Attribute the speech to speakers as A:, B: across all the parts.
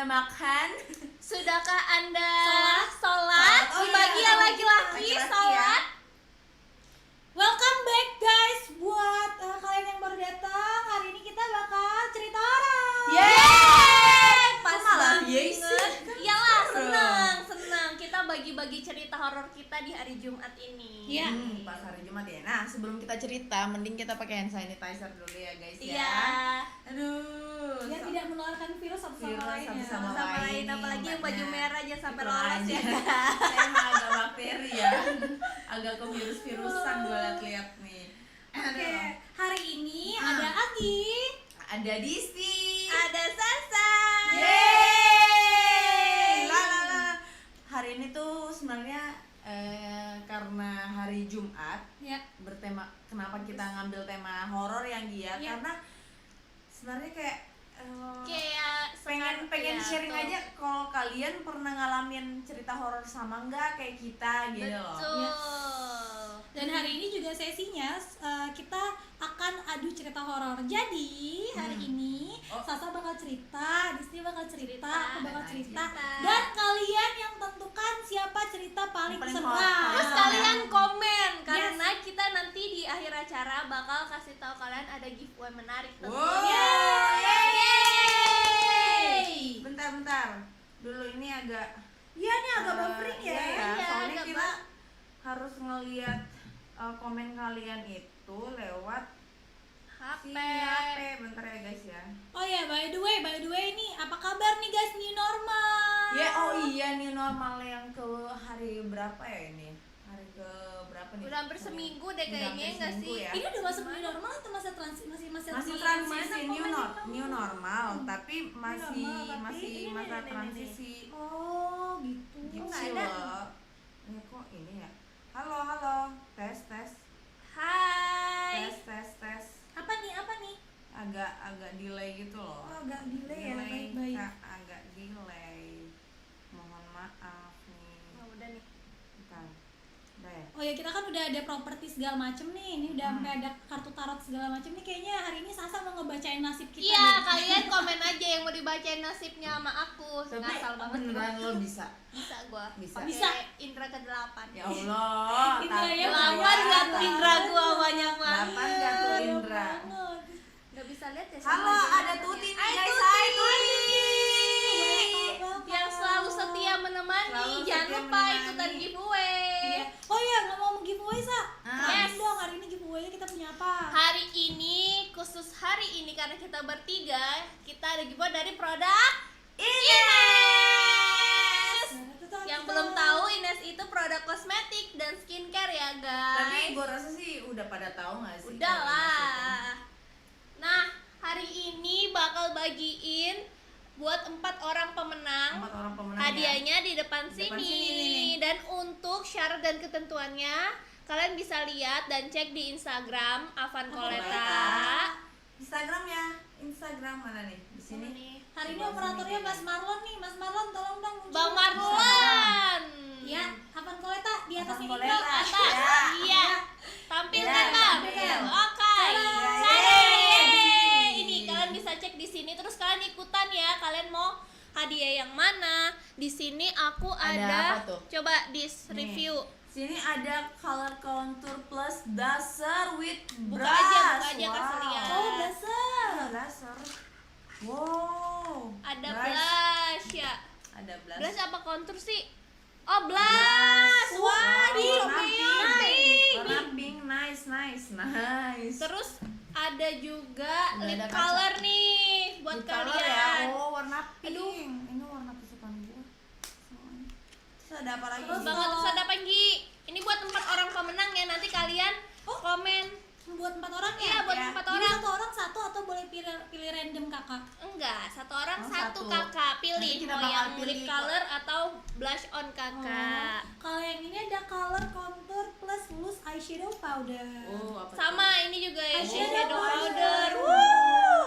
A: makan?
B: Sudahkah Anda sholat?
A: Sholat. Oh,
B: Bagi
A: iya.
B: yang laki-laki
A: Laki-laki
B: sholat.
C: Welcome back guys, buat kalian yang baru datang. Hari ini kita bakal cerita horor.
B: Yeay! Pas
A: Kok malah
B: banget.
A: yeay sih?
B: Iyalah,
A: Serem.
B: senang. Kita bagi-bagi cerita horor kita di hari Jumat ini.
C: Iya.
A: Pas hari Jumat ya. Nah, sebelum kita cerita, mending kita pakai hand sanitizer dulu ya guys ya.
B: Iya.
A: Aduh.
C: Biar tidak menularkan virus satu
A: Virus
C: sama lainnya.
A: satu sama
B: Sama lain,
A: lain,
B: apalagi yang baju
A: Mbaknya.
B: merah jangan sampai
A: Itu
B: lolos
A: aja.
B: ya.
A: Saya mah agak bakteri ya. Agak ke virus-virusan gue lihat nih.
C: Oke,
A: Aduh.
C: hari ini
A: Ah.
C: ada Agi.
A: Ada Disti.
B: Ada Sasa.
A: Yeay. La la la. Hari ini tuh sebenarnya karena hari Jumat
C: Ya.
A: bertema, kenapa kita ngambil tema horor yang dia?
C: Iya.
A: Karena sebenarnya kayak
B: Kayak
A: pengen
B: ya,
A: sharing
B: tuh.
A: aja kalau kalian pernah ngalamin cerita horor sama enggak kayak kita gitu loh.
B: Betul.
C: Dan hari ini juga sesinya kita akan adu cerita horor. Jadi hari ini
A: Oh.
C: Sasa bakal cerita, Disti bakal cerita, aku bakal
A: dan
C: cerita.
B: Ajita.
C: Dan kalian yang tentukan siapa cerita paling
A: Paling
C: seram.
A: horor.
B: Terus
A: Ah.
B: kalian komen karena kita nanti di akhir acara bakal kasih tahu kalian ada giveaway menarik tentunya.
C: Yeay.
A: Bentar. Dulu ini agak
C: Iya nih agak buffering ya.
A: Iya,
B: Iya,
A: soalnya
B: agak
A: kita harus ngelihat komen kalian itu lewat
B: HP.
A: si HP. Bentar ya guys ya.
C: Oh ya, by the way nih apa kabar nih guys, new normal?
A: Ya, oh iya nih normal yang ke hari berapa ya ini? Hari ke berapa nih?
B: Udah hampir seminggu deh
A: Udah
B: kayaknya
A: hampir
B: enggak
A: seminggu
B: sih?
A: ya.
C: Ini udah masuk new normal atau masih transisi
A: Masih
C: mana
A: transisi
C: komennya?
A: new normal, tapi masih
C: normal, tapi
A: masih
C: ini
A: masa
B: nih.
A: transisi.
C: Oh, gitu.
A: Gitu
B: nggak
A: sih
B: ada.
A: loh. Ya kok ini ya. Halo, tes.
B: Hai.
A: Tes.
C: Apa nih?
A: Agak delay gitu loh.
C: Oh, agak delay ya, baik-baik.
A: Kak, agak delay. Mohon maaf nih.
B: Oh, udah nih.
A: Bentar. Udah ya?
C: Oh ya, kita kan udah ada properti segala macem nih. Ini udah sampai ada kartu tarot segala macem nih. Kayaknya hari ini Sasa mau ngebacain nasib kita.
B: Iya,
C: nih.
B: kalian komen aja yang mau dibacain nasibnya sama aku.
A: Tapi
B: Ngasal banget
A: beneran lo bisa.
B: Bisa gua.
A: Bisa.
B: Pakai
C: Bisa.
B: indra ke-8.
A: Ya Allah.
C: Indra ya,
A: takut
B: Lawan
A: ya.
B: gak tuh indra gua banyak banget.
A: Delapan gak tuh
C: Banyak
A: Indra.
C: banget.
B: Gak bisa lihat ya.
A: Halo,
B: sama
A: ada
B: dia.
A: Tuti nih
B: Hai,
A: guys.
B: Tuti.
A: Hai Tuti.
B: Yang selalu setia menemani.
A: Selalu
B: Jangan
A: setia
B: lupa
A: menemani.
B: ikutan giveaway.
C: Iya. Oh iya, ngomong giveaway, Sa.
A: Ah.
C: Yes. dong, hari ini giveaway kita punya apa?
B: Hari ini, khusus hari ini karena kita bertiga, kita ada giveaway dari produk Ines. Yang belum tahu, Ines itu produk kosmetik dan skincare ya guys.
A: Tapi gue rasa sih udah pada tahu nggak sih?
B: Udah lah. Nah, hari ini bakal bagiin buat 4 orang pemenang.
A: 4 orang pemenang.
B: Hadiahnya di depan
A: Di depan
B: sini.
A: sini nih.
B: Dan untuk syarat dan ketentuannya kalian bisa lihat dan cek di Instagram Avan Koleta.
A: Instagram mana nih? Di sini.
C: Hari ini operatornya Mas Marlon nih. Mas Marlon tolong dong muncul.
B: Bang Marlon.
C: Ya, Avan Koleta di atas
A: Avan
C: ini
A: Koleta.
C: dong.
B: Atas.
A: Ya.
B: Iya. Tampilkan,
A: Ya,
B: Bang.
A: tampil.
B: Oke.
A: Yeay.
B: Yeay. Ini kalian bisa cek di sini terus kalian ikutan ya. Kalian mau hadiah yang mana? Di sini aku
A: Ada
B: ada,
A: apa tuh?
B: coba di
A: Nih.
B: review.
A: Sini ada color contour plus dasar with
B: Buka
A: brush.
B: aja, kasih lihat.
C: Oh, belasan.
A: Dasar. Wow.
B: Ada
A: Brush.
B: blush ya.
A: Ada blush.
B: Blush apa contour sih? Oh, blush. Wah,
A: Wow,
B: di
A: warna
B: pink.
A: Warna pink, nice.
B: Terus ada juga
A: Udah
B: lip
A: ada kaca.
B: color nih buat
A: Lip color
B: kalian.
A: ya. Oh, warna pink.
B: Aduh.
A: Ini warna kesukaan gue. Terus ada apa lagi?
C: Terus
A: nih?
B: Banget terus ada Penggi. Ini buat 4 orang pemenang ya. Nanti kalian komen.
C: Buat 4 orang ya?
B: Iya, buat
A: Ya.
B: 4
C: Jadi
B: orang.
C: satu orang satu atau boleh pilih random kakak?
B: Enggak, 1 orang
A: Oh,
B: 1
A: satu.
B: kakak. Pilih
A: Nanti kita
B: mau
A: bakal
B: yang
A: pilih
B: lip
A: kok.
B: color atau blush on kakak.
C: Kalau yang ini ada color contour plus loose eyeshadow powder.
A: Oh, apa
B: Sama ini juga ya
C: Eyeshadow
B: shadow
C: powder.
B: powder.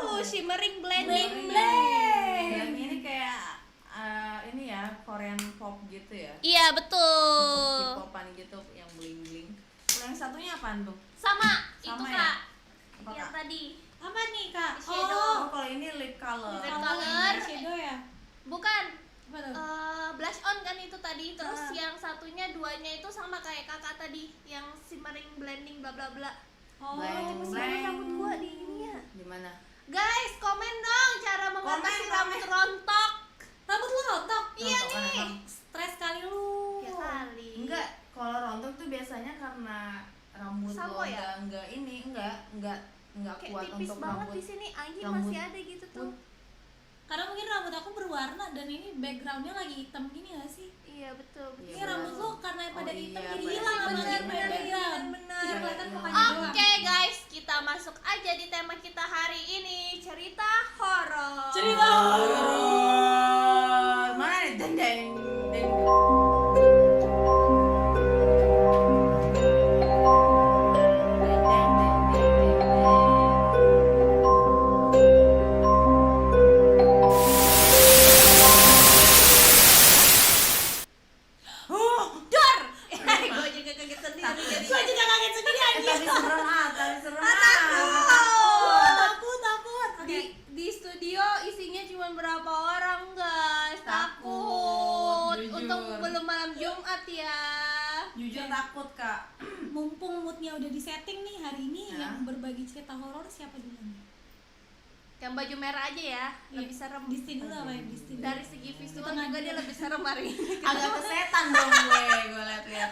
B: Wuh, shimmering blending.
C: Blend.
A: Dan ini kayak ini ya Korean pop gitu ya.
B: Iya, betul.
A: K-popan gitu yang bling-bling. Kalau yang satunya apaan tuh?
B: Sama,
A: Sama
B: itu
A: ya?
B: Kak.
A: Apa,
B: Yang
A: Kak?
B: tadi.
C: Apa nih kak?
B: Eyeshadow.
A: Oh, kalau ini lip color.
B: Lip
C: Oh,
B: color.
C: eyeshadow ya?
B: Bukan.
C: Apa tuh?
B: Blush on kan itu tadi. Terus
C: Ah.
B: yang satunya duanya itu sama kayak kakak tadi, yang shimmering blending bla bla bla.
C: Oh,
A: Blank,
C: terus
A: blank.
B: Rambut gua di ini ya.
A: Gimana?
B: Guys, komen dong cara mengatasi
A: Komen,
B: rambut
A: komen.
B: rontok.
C: rambut lu rontok?
B: Iya
A: Rontok
B: nih.
A: kenapa?
C: Stres kali lu.
B: Ya kali.
A: Enggak, kalau rontok tuh biasanya karena rambut
B: Sampo
A: lo
B: ya?
A: enggak
B: Kayak
A: kuat
B: tipis
A: untuk
B: banget
A: rambut.
B: di sini, anjing
A: rambut
B: masih ada gitu tuh.
C: Karena mungkin rambut aku berwarna dan ini backgroundnya lagi hitam gini gak sih?
B: Iya betul.
A: Iya,
C: Ini rambut lu karena pada
A: Oh,
C: hitam
A: iya,
C: jadi
A: bener,
C: hilang sama
A: bener,
C: dia
A: bener.
C: background.
B: Bener.
C: Jadi kelihatan
A: Iya.
C: mukanya doang.
B: Oke guys, kita masuk aja di tema kita hari ini, cerita horor.
C: Cerita horor.
A: Mana nih? Deng deng deng. Deng, deng, deng, deng, deng.
B: Dor. Gue juga kaget sendiri jadi.
C: Gua juga kaget sendiri anjing.
A: Tapi serem
C: Takut. Oke.
B: Di studio isinya cuma berapa orang guys?
A: Takut, jujur.
B: Untung belum malam Jumat ya.
A: Jujur takut, Kak.
C: Mumpung moodnya udah disetting nih hari ini
A: Ya.
C: yang berbagi cerita horor siapa dulu nih?
B: Yang baju merah aja ya, lebih
C: Iya.
B: serem.
C: Disti dulu apa ya? Disti dulu.
B: Dari segi visual
C: Kita
B: juga
C: nanya.
B: dia lebih serem hari ini.
A: Agak kesetan dong gue liat-liat.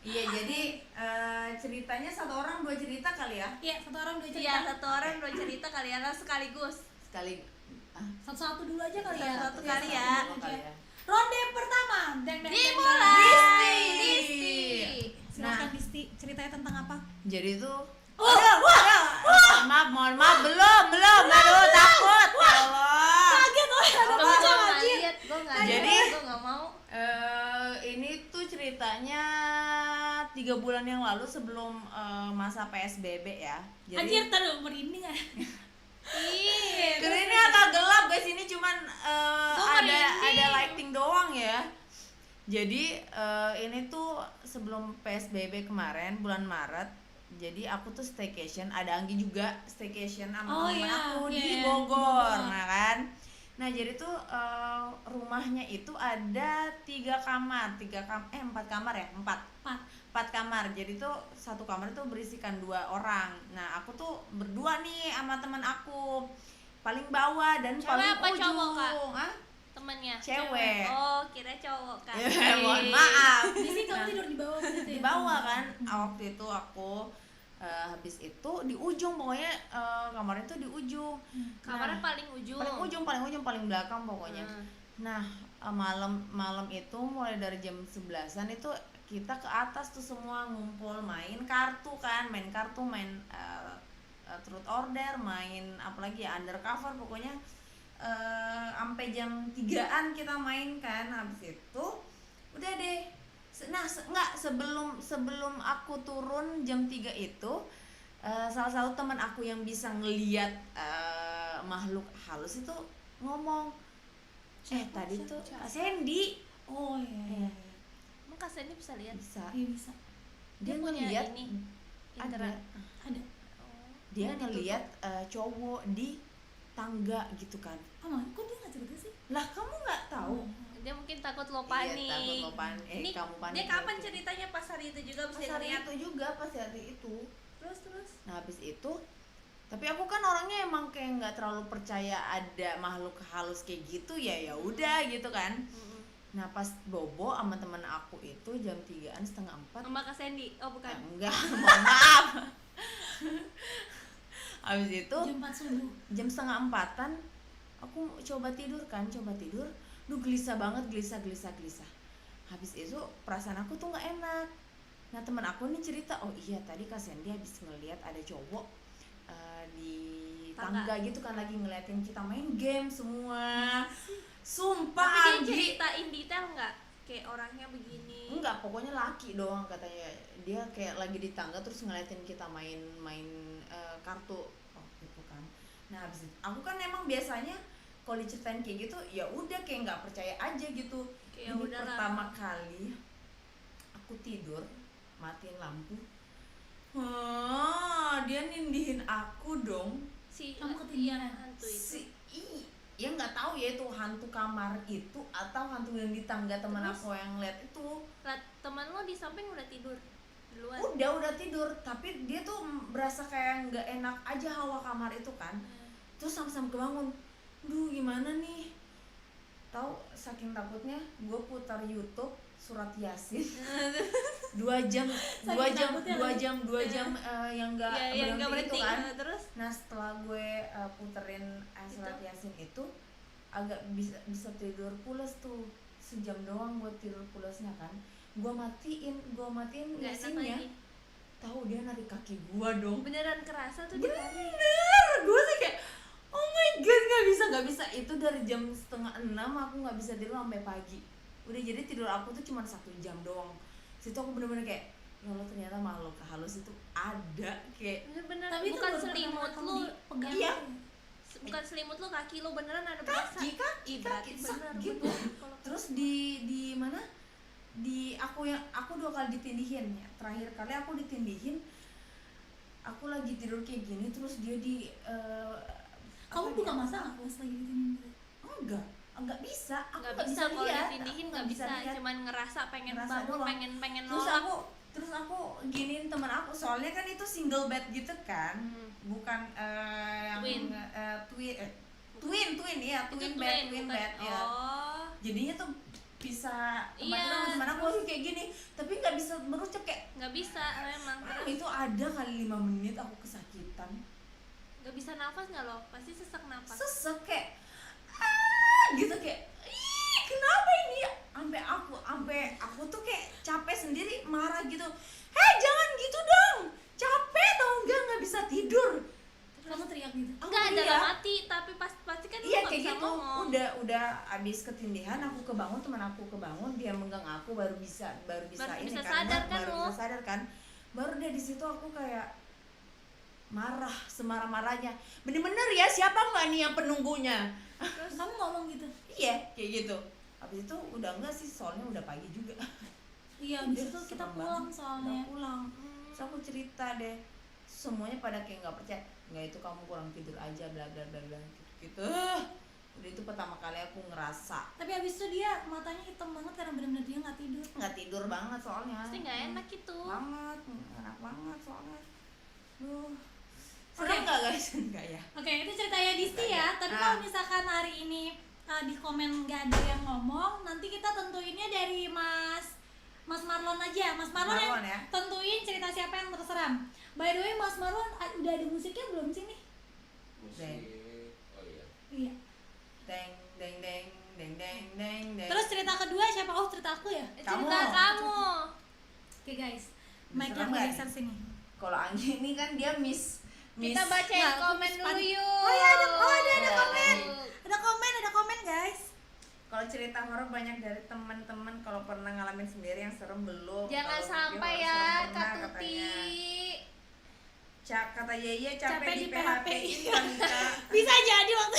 A: Iya, jadi ceritanya satu orang dua cerita kali ya.
C: Iya, satu orang dua
B: Iya,
C: cerita.
B: satu orang dua cerita kali ya, sekaligus.
A: Sekali
C: Satu-satu dulu aja kali ya.
B: Satu-satu
C: Iya,
B: kali ya.
C: satu-satu
A: kali
C: aja.
A: ya.
C: Ronde pertama. Deng deng.
B: Dimulai. Disti.
C: Silakan Disti, ceritanya tentang apa?
A: Jadi tuh mohon maaf, belum, aduh takut, ya Allah.
C: Kaget loh, ada
B: Gue
C: pocong
B: nggak
C: anjir.
B: lihat, gue nggak
A: Jadi,
B: lihat, gue nggak mau.
A: Ini tuh ceritanya 3 bulan yang lalu sebelum masa PSBB ya.
C: Anjir, taruh merinding ah.
B: Ih,
A: Karena ini agak gelap guys, ini cuman
B: Gua
A: ada
B: merinding.
A: lighting doang ya. Jadi ini tuh sebelum PSBB kemarin bulan Maret. Jadi aku tuh staycation, ada Anggi juga staycation sama
C: Oh,
A: temen
C: iya,
A: aku
C: iya,
A: di
C: iya,
A: Bogor,
C: Bogor.
A: nah kan. Nah jadi tuh rumahnya itu ada 4 kamar ya, 4 kamar. Jadi tuh satu kamar itu berisikan 2 orang. Nah aku tuh berdua nih sama temen aku, paling bawah dan
B: Cewek
A: paling
B: apa
A: ujung.
B: cowok, Kak?
A: Hah?
B: temannya.
A: Cewek.
B: Oh, kira cowok kan.
A: Mohon maaf.
C: Disti kamu tidur di bawah berarti
A: Di
C: ya?
A: bawah kan. Waktu itu aku habis itu di ujung, pokoknya kamarnya tuh di ujung.
B: Kamarnya
A: Nah,
B: paling ujung.
A: paling belakang pokoknya.
B: Hmm.
A: Nah, malam itu mulai dari jam 11-an itu kita ke atas tuh semua ngumpul main kartu, main truth order, main apalagi ya undercover, pokoknya sampai jam 3-an kita main kan. Habis itu udah deh. Sebelum aku turun jam 3 itu salah satu teman aku yang bisa ngeliat makhluk halus itu ngomong, tadi tuh Kak Sandy.
C: Oh iya.
B: Emang Kak Sandy bisa lihat?
A: Bisa.
C: Iya bisa.
B: Dia
A: Dia
B: punya
A: ngeliat
B: ini,
A: ada.
B: indera.
C: Ada.
B: Oh,
A: Dia
B: ditutup.
A: ngeliat cowok di tangga gitu kan.
C: Kok dia nggak cerita sih?
A: Lah kamu nggak tahu?
B: Dia mungkin takut lo
A: Iya,
B: panik.
A: takut lo panik.
B: Ini
A: Kamu panik
B: dia kapan
A: berarti.
B: ceritanya, pas hari itu juga bisa
A: Pas hari
B: lihat?
A: itu juga, pas hari itu.
B: Terus.
A: Nah habis itu, tapi aku kan orangnya emang kayak nggak terlalu percaya ada makhluk halus kayak gitu ya udah gitu kan. Nah pas bobo sama temen aku itu jam 3-an, setengah 4.
B: Sama Kak Sandy. Oh, bukan.
A: Enggak, mohon maaf. Habis itu
C: Jam 4 subuh.
A: jam setengah 4-an aku coba tidur. Duh gelisah banget, gelisah. Habis itu perasaan aku tuh nggak enak. Nah teman aku nih cerita, oh iya tadi Kak Sandy habis ngeliat ada cowok di tangga gitu kan, lagi ngeliatin kita main game semua. Sumpah
B: Tapi dia
A: Anggi.
B: ceritain detail nggak? Kayak orangnya begini.
A: Enggak, pokoknya laki doang katanya. Dia kayak lagi di tangga terus ngeliatin kita main kartu. Oh, gitu kan. Nah, habis itu aku kan emang biasanya kalau diceritain kayak gitu ya udah kayak nggak percaya aja gitu.
B: Kayak
A: Ini
B: udahlah.
A: pertama kali aku tidur matiin lampu. Dia nindihin aku dong.
B: Si
C: Kamu ketindihan?
B: hantu itu.
A: ya nggak tahu ya itu hantu kamar itu atau hantu yang di tangga teman
B: Terus?
A: aku yang lihat itu.
B: Lah, teman lo di samping udah tidur duluan.
A: Udah tidur, tapi dia tuh berasa kayak nggak enak aja hawa kamar itu kan. Terus sama-sama kebangun, duh gimana nih, tahu saking takutnya gue putar YouTube surat Yasin 2 jam yang nggak
B: Iya, nggak
A: berhenti itu
B: berhenti.
A: kan.
B: Terus
A: Nah setelah gue puterin surat Yasin itu agak bisa tidur pules tuh, sejam doang gue tidur pulesnya kan. Gue matiin
B: nggak enak
A: Yasinnya,
B: lagi.
A: tahu dia narik kaki gue dong.
B: Beneran kerasa tuh ditarik.
A: Bener, gue sih kayak oh my god, nggak bisa itu dari jam 5:30 aku nggak bisa tidur sampai pagi. Udah jadi tidur aku tuh cuma 1 jam doang. Situ aku bener-bener kayak ya Allah, ternyata makhluk halus itu ada kayak.
B: Bener-bener
C: Tapi itu
B: bukan
C: baru
B: selimut
C: pertama
B: lu,
C: kali pegang.
A: Iya.
B: bukan selimut lu, kaki lu beneran ada berasa.
A: kaki
B: Berarti bener,
A: gitu.
B: Kalau
A: Terus di mana, di aku 2 kali ditindihin ya. Terakhir kali aku ditindihin, aku lagi tidur kayak gini, terus dia di
C: Kamu buka masa nggak pas lagi di sini?
A: enggak bisa, aku
B: nggak bisa kalau
A: lihat.
B: ditindihin,
A: Aku
B: nggak bisa,
A: lihat.
B: cuman ngerasa pengen
A: Ngerasa
B: bangun,
A: doang.
B: pengen
A: terus
B: nolak.
A: aku giniin teman aku, soalnya kan itu single bed gitu kan. Bukan yang
B: Twin.
A: twin ya,
B: Itu
A: twin
B: bukan-
A: bed ya.
B: Oh,
A: Jadinya tuh bisa
B: Iya,
A: sama teman aku
B: terus-
A: kayak gini, tapi nggak bisa merucuk kayak
B: nggak bisa memang. Terus
A: itu ada kali 5 menit aku kesakitan,
B: nggak bisa nafas nggak lo? Pasti sesak nafas.
A: sesek kayak gitu, kayak ih kenapa ini, sampai aku tuh kayak capek sendiri, marah gitu, hei jangan gitu dong, capek tau nggak bisa tidur.
C: Kamu teriak gitu.
A: Aku
B: Enggak
A: teriak.
B: dalam hati, tapi pasti kan lu
A: Iya
B: nggak
A: kayak
B: bisa
A: gitu.
B: ngomong.
A: Udah abis ketindihan aku kebangun, teman aku kebangun, dia megang aku baru bisa
B: Baru
A: ini
B: bisa
A: kan,
B: sadar kan
A: baru
B: lo?
A: bisa sadar kan. Baru dari situ aku kayak marah semarah-marahnya. Bener-bener ya, siapa nggak nih yang penunggunya?
C: Terus kamu ngomong gitu.
A: Iya kayak gitu. Habis itu udah enggak sih, soalnya udah pagi juga.
C: Iya,
A: Udah,
C: abis itu kita
A: serem
C: pulang
A: banget.
C: soalnya.
A: Udah pulang. Terus aku cerita deh, semuanya pada kayak nggak percaya. Nggak, itu kamu kurang tidur aja, bla bla bla bla gitu. Udah itu pertama kali aku ngerasa
C: Tapi abis itu dia matanya hitam banget karena benar-benar dia nggak tidur.
A: nggak tidur banget soalnya.
B: Pasti nggak enak itu.
A: Banget, enak banget soalnya. Duh.
C: Oke.
A: Serem nggak guys? Enggak ya.
C: Oke, itu ceritanya Disti ya. Tapi
A: Ah.
C: kalau misalkan hari ini di komen nggak ada yang ngomong, nanti kita tentuinnya dari Mas Marlon aja. Mas Marlon
A: Marlon
C: yang
A: ya.
C: tentuin cerita siapa yang terseram. By the way, Mas Marlon udah ada musiknya belum sih nih?
D: Musik. Oh iya.
C: Iya.
A: Deng deng deng deng deng deng deng.
C: Terus cerita kedua siapa? Oh, cerita aku ya.
A: Kamu.
B: Cerita kamu.
C: Oke guys,
A: Serem
C: mic yang
A: nggak?
C: geser sini.
A: Kalau Anggi ini kan dia miss.
B: Kita bacain
C: Nggak,
B: komen
C: aku
B: dulu
C: panik.
B: yuk.
C: Oh ya, ada komen.
B: Yuk.
C: Ada komen guys.
A: Kalau cerita horor banyak dari teman-teman, kalau pernah ngalamin sendiri yang serem belum?
B: Jangan
A: Kalau
B: sampai
A: video
B: ya,
A: serem pernah,
B: Kak Tuti.
A: katanya. Kata Yeye
C: Capek
A: capek
C: di
A: di PHP kali Kak.
C: Bisa jadi waktu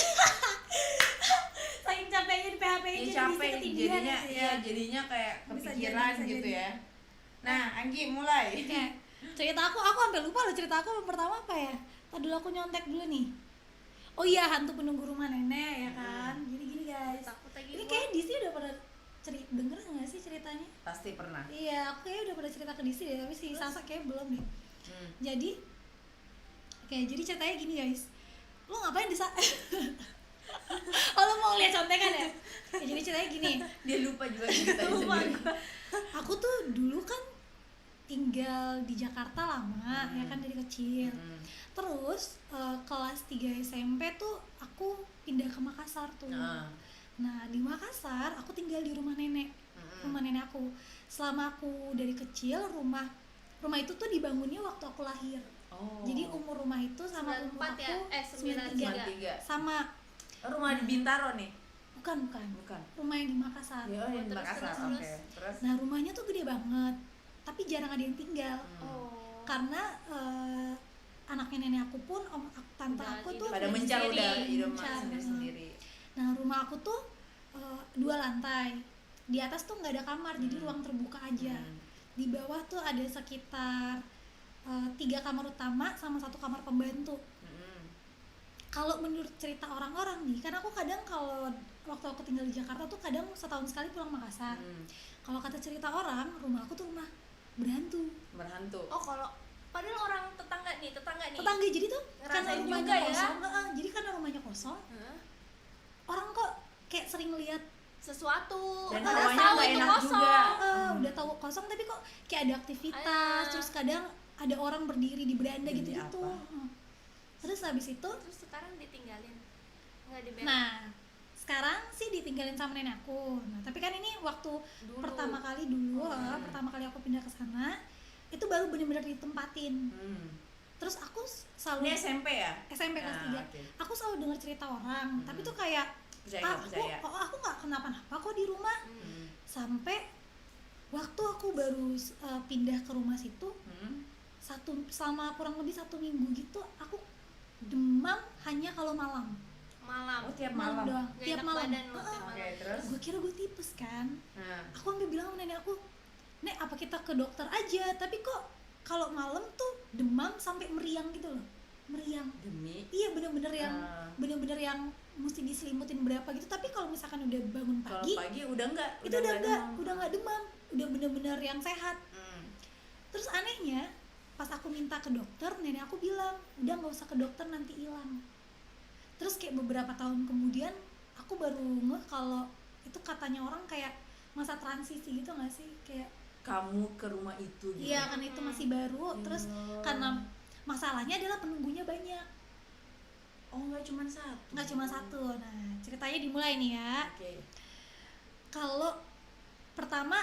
C: saking capeknya di PHP
A: Iya
C: jadi
A: capek
C: ketindihan
A: jadinya,
C: gitu
A: iya jadinya kayak
C: Bisa
A: kepikiran
C: jadi, bisa
A: gitu
C: jadi.
A: ya. Nah Anggi mulai.
C: Oke, cerita aku sampai lupa loh cerita aku yang pertama apa ya. Tadi dulu aku nyontek dulu nih. Oh iya, hantu penunggu rumah nenek ya kan. Jadi gini guys.
B: Takut lagi
C: Ini
B: gua.
C: kayak Disi udah pada denger nggak sih ceritanya?
A: Pasti pernah.
C: Iya, aku kayaknya udah pada cerita ke Disi deh, tapi si Sasa kayak belum deh.
A: Hmm.
C: Jadi, oke, jadi ceritanya gini guys. Lo ngapain Disa? Oh lo mau lihat contekan ya? Ya jadi ceritanya gini.
A: Dia lupa juga ceritanya
C: Lupa
A: sendiri.
C: gua. Aku tuh dulu kan tinggal di Jakarta lama ya kan dari kecil.
A: Hmm.
C: Terus kelas 3 SMP tuh aku pindah ke Makassar tuh.
A: Nah.
C: Nah di Makassar aku tinggal di rumah nenek, rumah nenek aku. Selama aku dari kecil rumah itu tuh dibangunnya waktu aku lahir.
A: Oh.
C: Jadi umur rumah itu sama umur
B: 94 ya?
C: aku
B: 93.
A: 93.
C: sama
A: Rumah di Bintaro nih.
C: bukan
A: Bukan.
C: rumah yang di Makassar.
A: Ya, oh, di
B: terus,
A: Makassar.
B: terus,
A: Oke. Terus.
C: Nah rumahnya tuh gede banget, tapi jarang ada yang tinggal.
B: Oh.
C: Karena anaknya nenek aku pun tante
B: Udah
C: aku
B: hidup
C: tuh
A: Pada
B: udah
A: mencar
B: sendiri,
A: udah hidup
C: mencar.
A: sendiri-sendiri.
C: Nah rumah aku tuh 2 lantai, di atas tuh nggak ada kamar, jadi ruang terbuka aja. Di bawah tuh ada sekitar 3 kamar utama sama 1 kamar pembantu. Kalau menurut cerita orang-orang nih, karena aku kadang kalau waktu aku tinggal di Jakarta tuh kadang setahun sekali pulang Makassar. Kalau kata cerita orang, rumah aku tuh rumah berhantu.
A: Berhantu.
B: Oh, kalau padahal orang tetangga nih.
C: Tetangga, jadi tuh karena
B: Ngerasain
C: rumahnya
B: juga ya?
C: kosong, jadi karena rumahnya kosong,
B: Hah?
C: orang kok kayak sering lihat
B: Sesuatu.
A: Dan
B: padahal
A: hawanya
B: tahu
A: nggak
B: itu
A: enak
B: kosong.
A: juga.
C: udah tahu kosong tapi kok kayak ada aktivitas, terus kadang ada orang berdiri di beranda
A: Demi
C: gitu-gitu.
A: apa?
C: Terus habis itu,
B: Terus sekarang ditinggalin. Nggak diberes.
C: nah sekarang sih ditinggalin sama nenek aku. Nah tapi kan ini waktu
B: Dulu.
C: pertama kali pertama kali aku pindah ke sana, itu baru benar-benar ditempatin. Terus aku selalu
A: Ini SMP ya?
C: SMP kelas 3.
A: Oke.
C: Aku selalu dengar cerita orang, tapi tuh kayak
A: Percaya nggak percaya?
C: aku nggak kenapa-napa kok di rumah. Sampai waktu aku baru pindah ke rumah situ, selama kurang lebih 1 minggu gitu, aku demam hanya kalau malam.
B: Malam.
A: Oh, tiap malam.
C: doang,
B: Nggak
C: tiap
B: enak
C: malam.
B: badan lo tiap
A: Oke,
B: malam.
A: terus?
C: Gue kira gue tipes kan.
A: Nah,
C: Aku sampai bilang sama nenek aku, "Nek, apa kita ke dokter aja?" Tapi kok kalau malam tuh demam sampai meriang gitu loh. Meriang.
A: demi
C: Iya, bener-bener yang
A: Ah.
C: bener-bener yang mesti diselimutin berapa gitu. Tapi kalau misalkan udah bangun
A: kalau
C: pagi,
A: pagi udah enggak,
C: itu udah
A: demam.
C: nggak demam, udah bener-bener yang sehat.
A: Hmm.
C: Terus anehnya, pas aku minta ke dokter, nenek aku bilang, "Udah nggak usah ke dokter, nanti hilang." Terus kayak beberapa tahun kemudian, aku baru ngeh kalau itu katanya orang kayak masa transisi gitu nggak sih? Kayak
A: Kamu ke rumah itu gitu.
C: iya, karena itu masih baru. Terus karena masalahnya adalah penunggunya banyak,
A: Oh, nggak cuma satu.
C: nggak cuma satu. Nah, ceritanya dimulai nih ya.
A: Oke.
C: Kalau pertama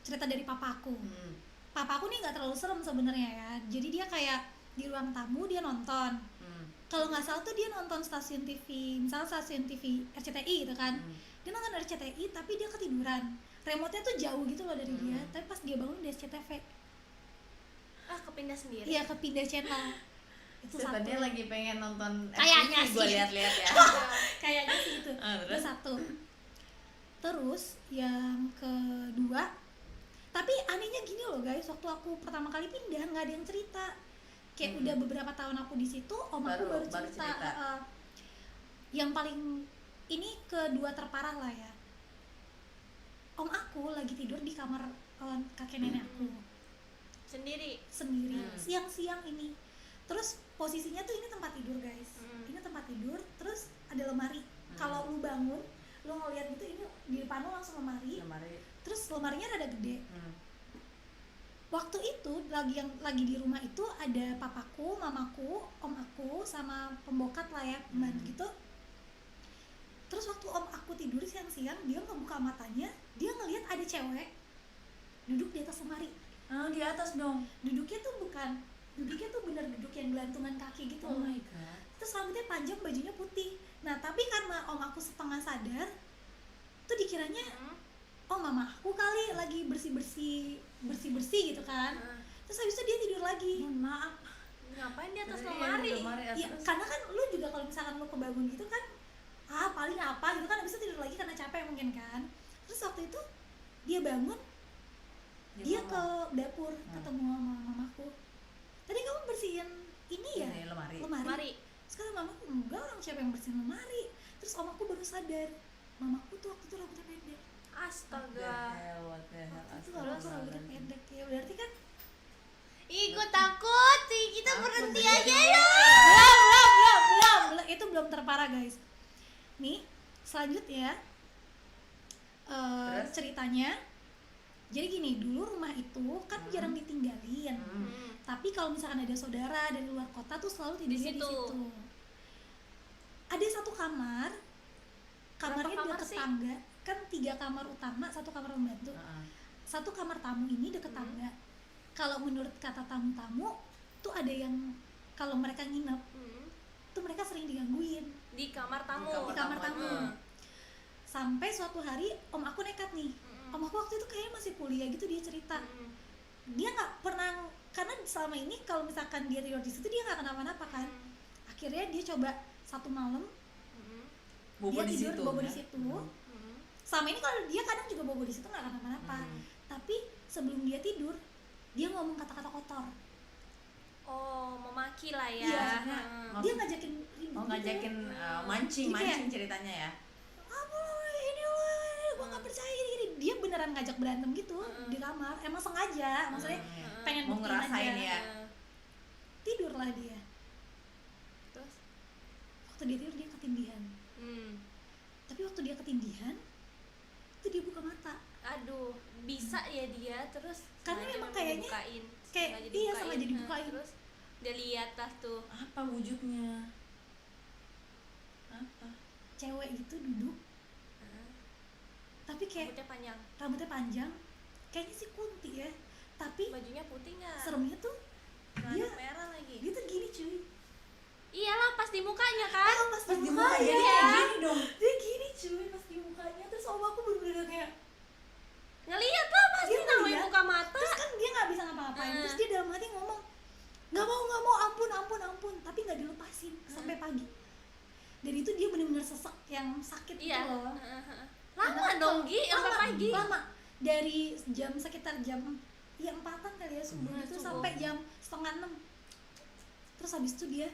C: cerita dari papaku. Papaku nih nggak terlalu serem sebenarnya ya. Jadi dia kayak di ruang tamu dia nonton. Kalau nggak salah tuh dia nonton stasiun TV, misalnya stasiun TV RCTI gitu kan. Dia nonton RCTI tapi dia ketiduran. Remote-nya tuh jauh gitu loh dari dia. Tapi pas dia bangun di SCTV.
B: Kepindah sendiri.
C: Iya, kepindah channel. Itu
A: Sebenarnya
C: satu.
A: lagi pengen nonton
C: Kayaknya
A: gue
C: sih.
A: lihat-lihat ya.
C: Kayaknya sih itu. Itu
A: Terus?
C: satu. Terus yang kedua, tapi anehnya gini loh guys, waktu aku pertama kali pindah nggak ada yang cerita. Kayak udah beberapa tahun aku di situ, om aku baru cerita. Yang paling ini kedua terparah lah ya. Om aku lagi tidur di kamar kakek nenek aku
B: Sendiri.
C: sendiri, siang-siang ini. Terus posisinya tuh ini tempat tidur guys, ini tempat tidur, terus ada lemari. Kalau lu bangun, lu ngeliat gitu, ini di depan lu langsung lemari. Terus lemarinya rada gede. Waktu itu lagi di rumah itu ada papaku, mamaku, om aku sama pembokat lah ya, pembantu gitu. Terus waktu om aku tidur siang-siang, dia ngebuka matanya, dia ngelihat ada cewek duduk di atas lemari.
A: Di atas dong.
C: Duduknya tuh bener duduk yang gelantungan kaki gitu
A: Oh
C: loh.
A: my god.
C: Terus rambutnya panjang, bajunya putih. Nah tapi karena om aku setengah sadar, tuh dikiranya oh mama aku kali lagi bersih gitu kan. Terus habis itu dia tidur lagi.
A: Mohon maaf.
B: Ngapain di atas
A: Iya,
B: lemari?
C: Ya karena kan lu juga kalau misalkan lu kebangun gitu kan, paling apa gitu kan, habis itu tidur lagi karena capek mungkin kan. Terus waktu itu dia bangun, dia ke dapur ketemu sama mamaku. Tadi kamu bersihin ini ya?
A: Ini, lemari.
B: Lemari.
C: Terus kata mamaku, enggak, orang siapa yang bersihin lemari. Terus om aku baru sadar, mamaku tuh waktu itu rambutnya pendek.
B: Astaga.
A: What the hell,
C: Waktu itu mamaku rambutnya pendek. Ya berarti kan
B: Ih, gue takut. Ih, kita berhenti aja ya.
C: belum, itu belum terparah guys. Nih, selanjutnya ceritanya. Jadi gini, dulu rumah itu kan jarang ditinggalin. Tapi kalau misalkan ada saudara dari luar kota tuh selalu tidurnya di
B: situ.
C: situ. Ada satu kamar, kamarnya
B: kamar
C: deket
B: sih?
C: tangga. Kan 3 kamar utama, 1 kamar pembantu. Satu kamar tamu ini deket tangga. Kalau menurut kata tamu-tamu tuh ada yang kalau mereka nginep tuh mereka sering digangguin
B: Di kamar tamu.
C: di kamar tamu. Sampai suatu hari om aku nekat nih. Om aku waktu itu kayaknya masih kuliah gitu, dia cerita. Dia nggak pernah, karena selama ini kalau misalkan dia tidur di situ dia nggak kenapa-napa kan. Akhirnya dia coba satu malam
A: Bobo
C: dia
A: di
C: tidur
A: situ,
C: bobo
A: ya?
C: di situ. Selama ini kalau dia kadang juga bobo di situ nggak kenapa-napa. Tapi sebelum dia tidur dia ngomong kata-kata kotor.
B: Oh, memaki lah ya.
C: Iya, nah,
B: Hmm.
C: dia ngajakin
A: Oh, ngajakin
C: Jadi
A: mancing ceritanya ya.
C: apa ini loh, gue nggak percaya gini. Dia beneran ngajak berantem gitu di kamar, emang sengaja, maksudnya pengen
A: Mau
C: buktiin
A: ngerasain
C: aja.
A: ya.
C: Tidurlah dia.
B: Terus
C: Waktu dia tidur dia ketindihan. Tapi waktu dia ketindihan, itu dia buka mata.
B: aduh, bisa ya dia terus
C: Karena
B: sengaja
C: memang
B: memang
C: kayaknya
B: dibukain,
C: kayak iya sengaja dibukain.
B: terus dia lihat lah tuh.
A: Apa wujudnya? Apa?
C: Cewek gitu duduk, tapi kayak
B: Rambutnya panjang,
C: rambutnya panjang, kayaknya sih Kunti ya. Tapi
B: bajunya putih nggak?
C: seremnya tuh
B: Celana
C: dia
B: merah lagi.
C: dia tuh gini cuy.
B: Iyalah pas di mukanya kan.
C: Pas
A: Pas
C: di
A: di muka
C: mukanya
A: jadi kayak gini dong.
C: dia gini cuy pas di mukanya. Terus om aku bener-bener kayak
B: Ngeliat lah pasti
C: Dia
B: namanya
C: ngeliat.
B: buka mata.
C: terus kan dia nggak bisa ngapa-ngapain.
B: Hmm.
C: Terus dia dalam hati ngomong nggak mau ampun, tapi nggak dilepasin sampai pagi. Dan itu dia bener-bener sesek yang sakit
B: Iya.
C: gitu loh.
B: Lama
C: Karena
B: dong Gi, sampai
C: lama,
B: pagi.
C: lama dari jam sekitar jam ya 4-an kali ya subuh
B: Hmm,
C: itu
B: subuh.
C: sampai jam 5:30. Terus habis itu dia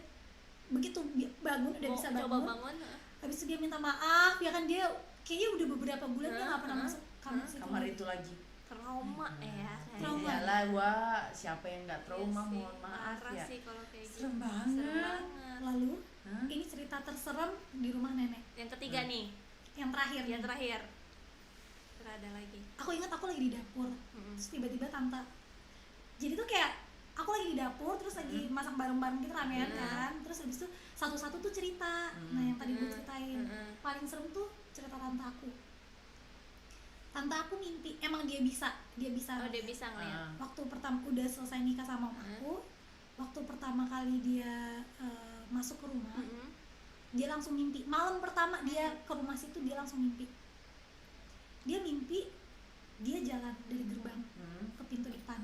C: begitu bangun udah
B: Mau
C: bisa
B: coba
C: bangun,
B: bangun.
C: habis itu dia minta maaf ya kan. Dia kayaknya udah beberapa bulan dia nggak pernah
B: Hah?
C: masuk kamar situ
A: Kamar
C: lagi.
A: itu lagi.
B: Trauma ya kayaknya.
C: Trauma.
A: Iyalah gua siapa yang nggak trauma,
B: Iya sih,
A: mohon maaf
B: parah
A: ya.
B: sih kalau kayak gitu.
A: Serem banget.
B: Serem banget.
C: Lalu
A: Hah?
C: ini cerita terserem di rumah nenek
B: Yang ketiga nih,
C: yang terakhir
B: yang
C: nih.
B: terakhir. Terus ada lagi.
C: Aku ingat aku lagi di dapur,
B: Mm-mm.
C: terus tiba-tiba tante, jadi tuh kayak aku lagi di dapur terus lagi masak bareng-bareng gitu ramean kan. Terus habis itu satu-satu tuh cerita. Nah yang tadi gue ceritain paling serem tuh cerita tante aku. Tante aku mimpi, emang dia bisa
B: Oh dia bisa ngeliat.
C: waktu pertama udah selesai nikah sama om aku, waktu pertama kali dia masuk ke rumah,
B: Mm-mm.
C: dia langsung mimpi. Malam pertama dia ke rumah situ dia langsung mimpi. Dia mimpi dia jalan dari gerbang ke pintu depan.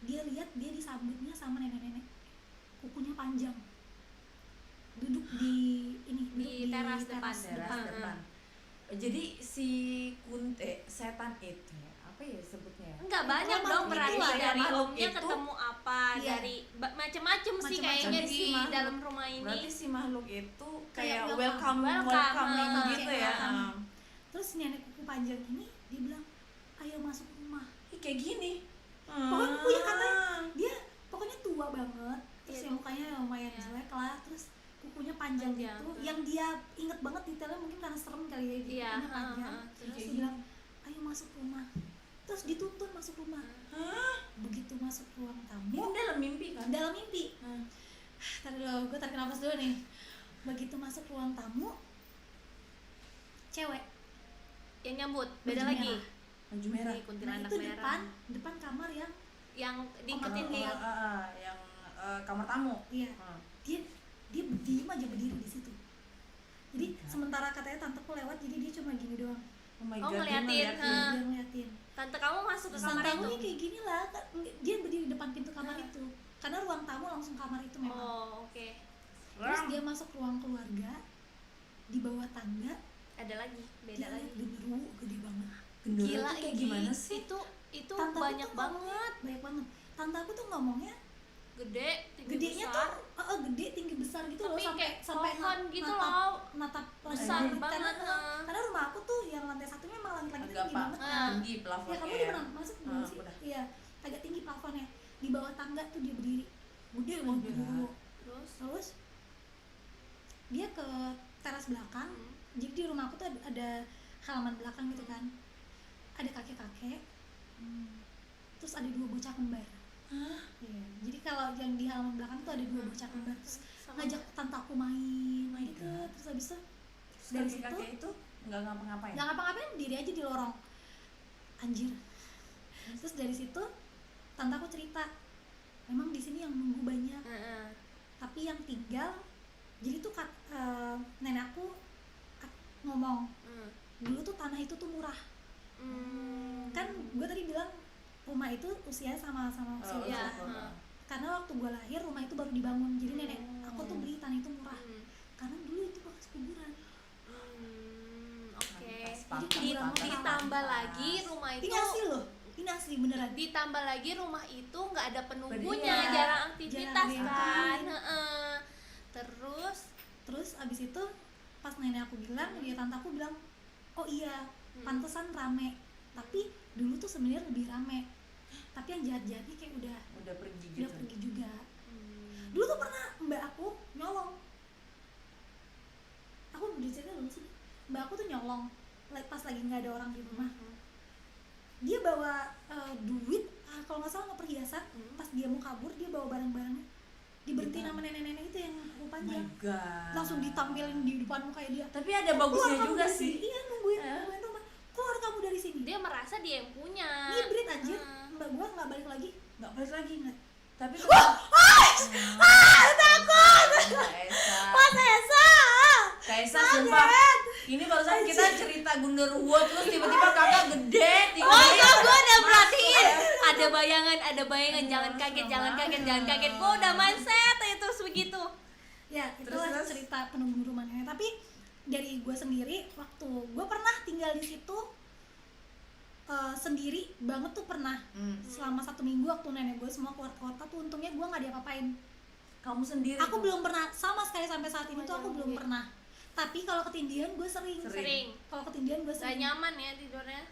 C: Dia lihat dia disambutnya sama nenek-nenek, kukunya panjang, duduk di ini, duduk
B: Di teras depan.
A: Teras depan. Jadi si setan itu ya, apa ya sebutnya ya?
B: Enggak banyak
C: Makhluk
B: dong berarti
C: itulah,
B: dari
A: makhluk
B: omnya
A: itu.
B: ketemu apa,
C: Iya.
B: dari macem-macem sih
C: Macem-macem
B: kayaknya
A: sih
B: di
A: makhluk.
B: dalam rumah ini.
A: Berarti si makhluk itu
C: Kayak
A: kayak
C: welcome.
A: welcoming
B: Welcome.
A: gitu
C: Kayak
A: ya.
C: welcome. Terus nenek kuku panjang ini dia bilang ayo masuk rumah.
A: Ih, kayak gini.
C: Pokoknya kukunya katanya dia pokoknya tua banget, terus
B: Iya,
C: yang mukanya lumayan
B: iya.
C: jelek lah, terus kukunya panjang
B: Panjang,
C: gitu.
B: hmm.
C: Yang dia inget banget detailnya mungkin karena serem kali ya, dia
B: Iya,
C: kukunya panjang.
B: terus
C: Terus dia bilang ayo masuk rumah. Terus dituntun masuk rumah.
A: Hah?
C: Begitu masuk ruang tamu
A: Ini dalam mimpi kan?
C: dalam mimpi.
A: Hmm.
C: Tadi dulu, gue tarik nafas dulu nih. Begitu masuk ruang tamu, cewek
B: yang nyambut
C: baju
B: beda lagi.
C: merah.
A: Baju merah.
B: Nih,
C: Nah
B: kuntilanak
C: itu
B: merah.
C: depan kamar yang
B: Yang diikutin
C: Oh,
B: nih.
A: Yang kamar tamu.
C: iya
A: Hmm.
C: dia diem aja berdiri di situ. Jadi
A: Enggak.
C: sementara katanya tanteku lewat, jadi dia cuma gini doang.
A: Oh my
B: Oh,
A: god, dia
B: ngeliatin,
A: ngeliatin.
C: Dia ngeliatin.
B: Tante kamu masuk ke
C: Terus
B: kamar
C: tanteku
B: itu.
C: nih kayak gini lah, dia berdiri di depan pintu kamar itu. Karena ruang tamu langsung kamar itu memang.
B: Oh, oke.
C: Terus dia masuk ruang keluarga, di bawah tangga,
B: Ada lagi, beda
C: dia
B: lagi.
C: lihat genderuwo gede banget.
A: Genderuwo
B: Gila
A: tuh kayak
B: Gi.
A: gimana sih?
B: Itu
C: Tante aku
B: banyak
C: tuh
B: banget.
C: ngomongnya banyak banget. Tante aku tuh ngomongnya
B: Gede, tinggi
C: gedenya
B: besar.
C: tuh gede tinggi besar gitu loh,
B: Tapi
C: sampai
B: kayak
C: sampai
B: pohon gitu
C: natap-
B: loh.
C: natap
B: Besar
C: langit.
B: banget,
C: Karena rumah aku tuh yang lantai satu memang langit-langitnya
A: Agak
C: tinggi
A: pak
C: banget kan.
A: tinggi
C: Ya
A: plafonnya.
C: kamu udah pernah masuk belum
A: Ah,
C: sih?
A: udah.
C: Iya, agak tinggi plafonnya. Di bawah tangga tuh dia berdiri, gede banget
A: Gila.
C: genderuwo.
B: Terus
C: Terus dia ke teras belakang. Jadi di rumah aku tuh ada halaman belakang gitu kan. Ada kakek-kakek. Terus ada 2 bocah kembar. Iya. Jadi kalau yang di halaman belakang tuh ada 2 bocah kembar. Terus
B: sama
C: ngajak tante aku main
A: my
C: gitu.
A: God.
C: Terus habis itu
A: Dari
C: dari
A: si
C: situ
A: kakek itu nggak ngapa-ngapain.
C: nggak ngapa-ngapain, diri aja di lorong. Anjir. Terus dari situ tante aku cerita, memang di sini yang nunggu banyak,
B: Heeh.
C: tapi yang tinggal. Jadi tuh nenek aku ngomong,
B: Hmm.
C: dulu tuh tanah itu tuh murah. Kan gue tadi bilang rumah itu usianya sama usia
A: Oh,
C: gua.
B: iya.
A: oh.
C: Karena waktu gue lahir rumah itu baru dibangun. Jadi nenek aku tuh beli tanah itu murah.
B: Hmm.
C: Karena dulu itu bekas kuburan.
B: Oke.
A: Pantas,
C: Jadi
A: pantas,
C: ditambah
A: pantas.
B: Lagi rumah itu
C: Ini hasil loh. Ini asli beneran.
B: Ditambah lagi rumah itu nggak ada penunggunya,
A: Iya,
B: jarang aktivitas
C: jarang ada yang
B: kan.
C: main.
B: Heeh.
C: Terus abis itu pas nenek aku bilang, ya tante aku bilang, oh iya, pantesan rame. Tapi dulu tuh sebenarnya lebih rame. Tapi yang jahat-jahatnya kayak
A: udah pergi
C: udah
A: gitu.
C: pergi juga. Dulu tuh pernah mbak aku nyolong. Aku udah cerita belum sih? Mbak aku tuh nyolong pas lagi nggak ada orang di rumah. Dia bawa duit, kalau nggak salah nggak perhiasan. Pas dia mau kabur, dia bawa barang-barangnya. Diberhentiin sama nenek-nenek itu yang kuku
A: Oh my
C: panjang.
A: god.
C: Langsung ditampilin di depan muka dia.
A: Tapi ada
C: Keluar
A: bagusnya
C: kamu
A: juga
C: dari
A: sih.
C: sini. Iya, nungguin rumah. Keluar kamu dari sini.
B: Dia merasa dia yang punya.
C: Ngibrit anjir. Mbak gua nggak balik lagi.
A: Nggak balik lagi nggak. Tapi
C: Takut. Mas Esa.
A: Kaisa sumpah. Ini barusan kita cerita Gundurwo terus tiba-tiba kakak gede.
B: Oh iya, gue udah perhatiin. Ada bayangan, jangan kaget. Gue udah mindset itu sebegitu.
C: Ya, itu
A: Terus?
C: cerita penunggu rumah nenek. Tapi dari gue sendiri, waktu gue pernah tinggal di situ sendiri banget tuh pernah. Selama 1 minggu waktu nenek gue semua keluar kota tuh untungnya gue nggak diapa-apain.
A: Kamu sendiri.
C: Aku
A: tuh.
C: belum pernah sama sekali sampai saat ini tuh aku belum
B: Iya.
C: pernah. Tapi kalau ketindihan gue sering.
B: Sering.
C: Kalau ketindihan gue
B: Gak
C: sering.
B: nyaman ya tidurnya.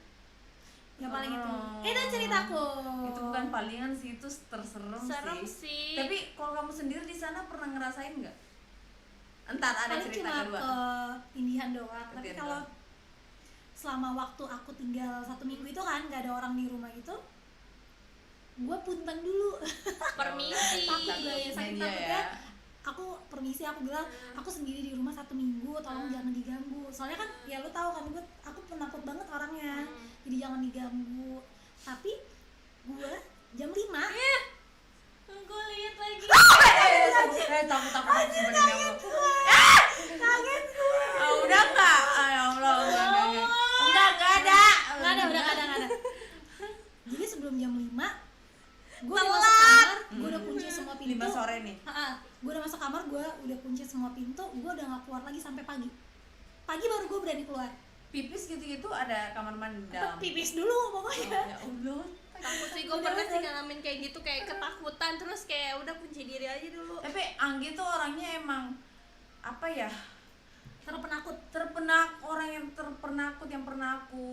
C: Ya paling itu.
A: Oh.
C: Itu ceritaku.
A: Itu bukan palingan sih, itu terserem
B: Serem
A: sih.
B: sih.
A: Tapi kalau kamu sendiri di sana pernah ngerasain nggak? Entar ada
C: paling
A: cerita
C: cuma
A: kedua.
C: ketindihan doang. Tapi
A: Ketindihan
C: kalau
A: doang.
C: selama waktu aku tinggal 1 minggu itu kan nggak ada orang di rumah itu, gue punten dulu.
B: Permisi.
C: Takut gue ya, saking
A: Iya,
C: takutnya.
A: ya.
C: Aku permisi, aku bilang aku sendiri di rumah 1 minggu, tolong jangan diganggu. Soalnya kan ya lu tahu kan aku penakut banget orangnya, jadi jangan diganggu. Tapi gue jam 5
B: Gue lihat lagi.
A: Takut sebenarnya.
C: kaget gue.
A: Udah nggak? Ya Allah, enggak ada.
C: Nggak ada. Jadi sebelum jam 5 gue udah masuk kamar, gue udah kunci semua pintu.
A: 5 sore nih.
C: Gue udah masuk kamar, gue udah kunci semua pintu, gue udah gak keluar lagi sampai pagi. Pagi baru gue berani keluar.
A: Pipis gitu-gitu ada kamar mandi dalam.
C: Pipis dulu pokoknya.
A: Ya Allah.
B: Takut sih, gue pernah sih ngalamin kayak gitu, kayak ketakutan. Terus kayak udah kunci diri aja dulu.
A: Tapi Anggi tuh orangnya emang apa ya?
C: Terpenakut.
A: Orang yang terpenakut yang pernah aku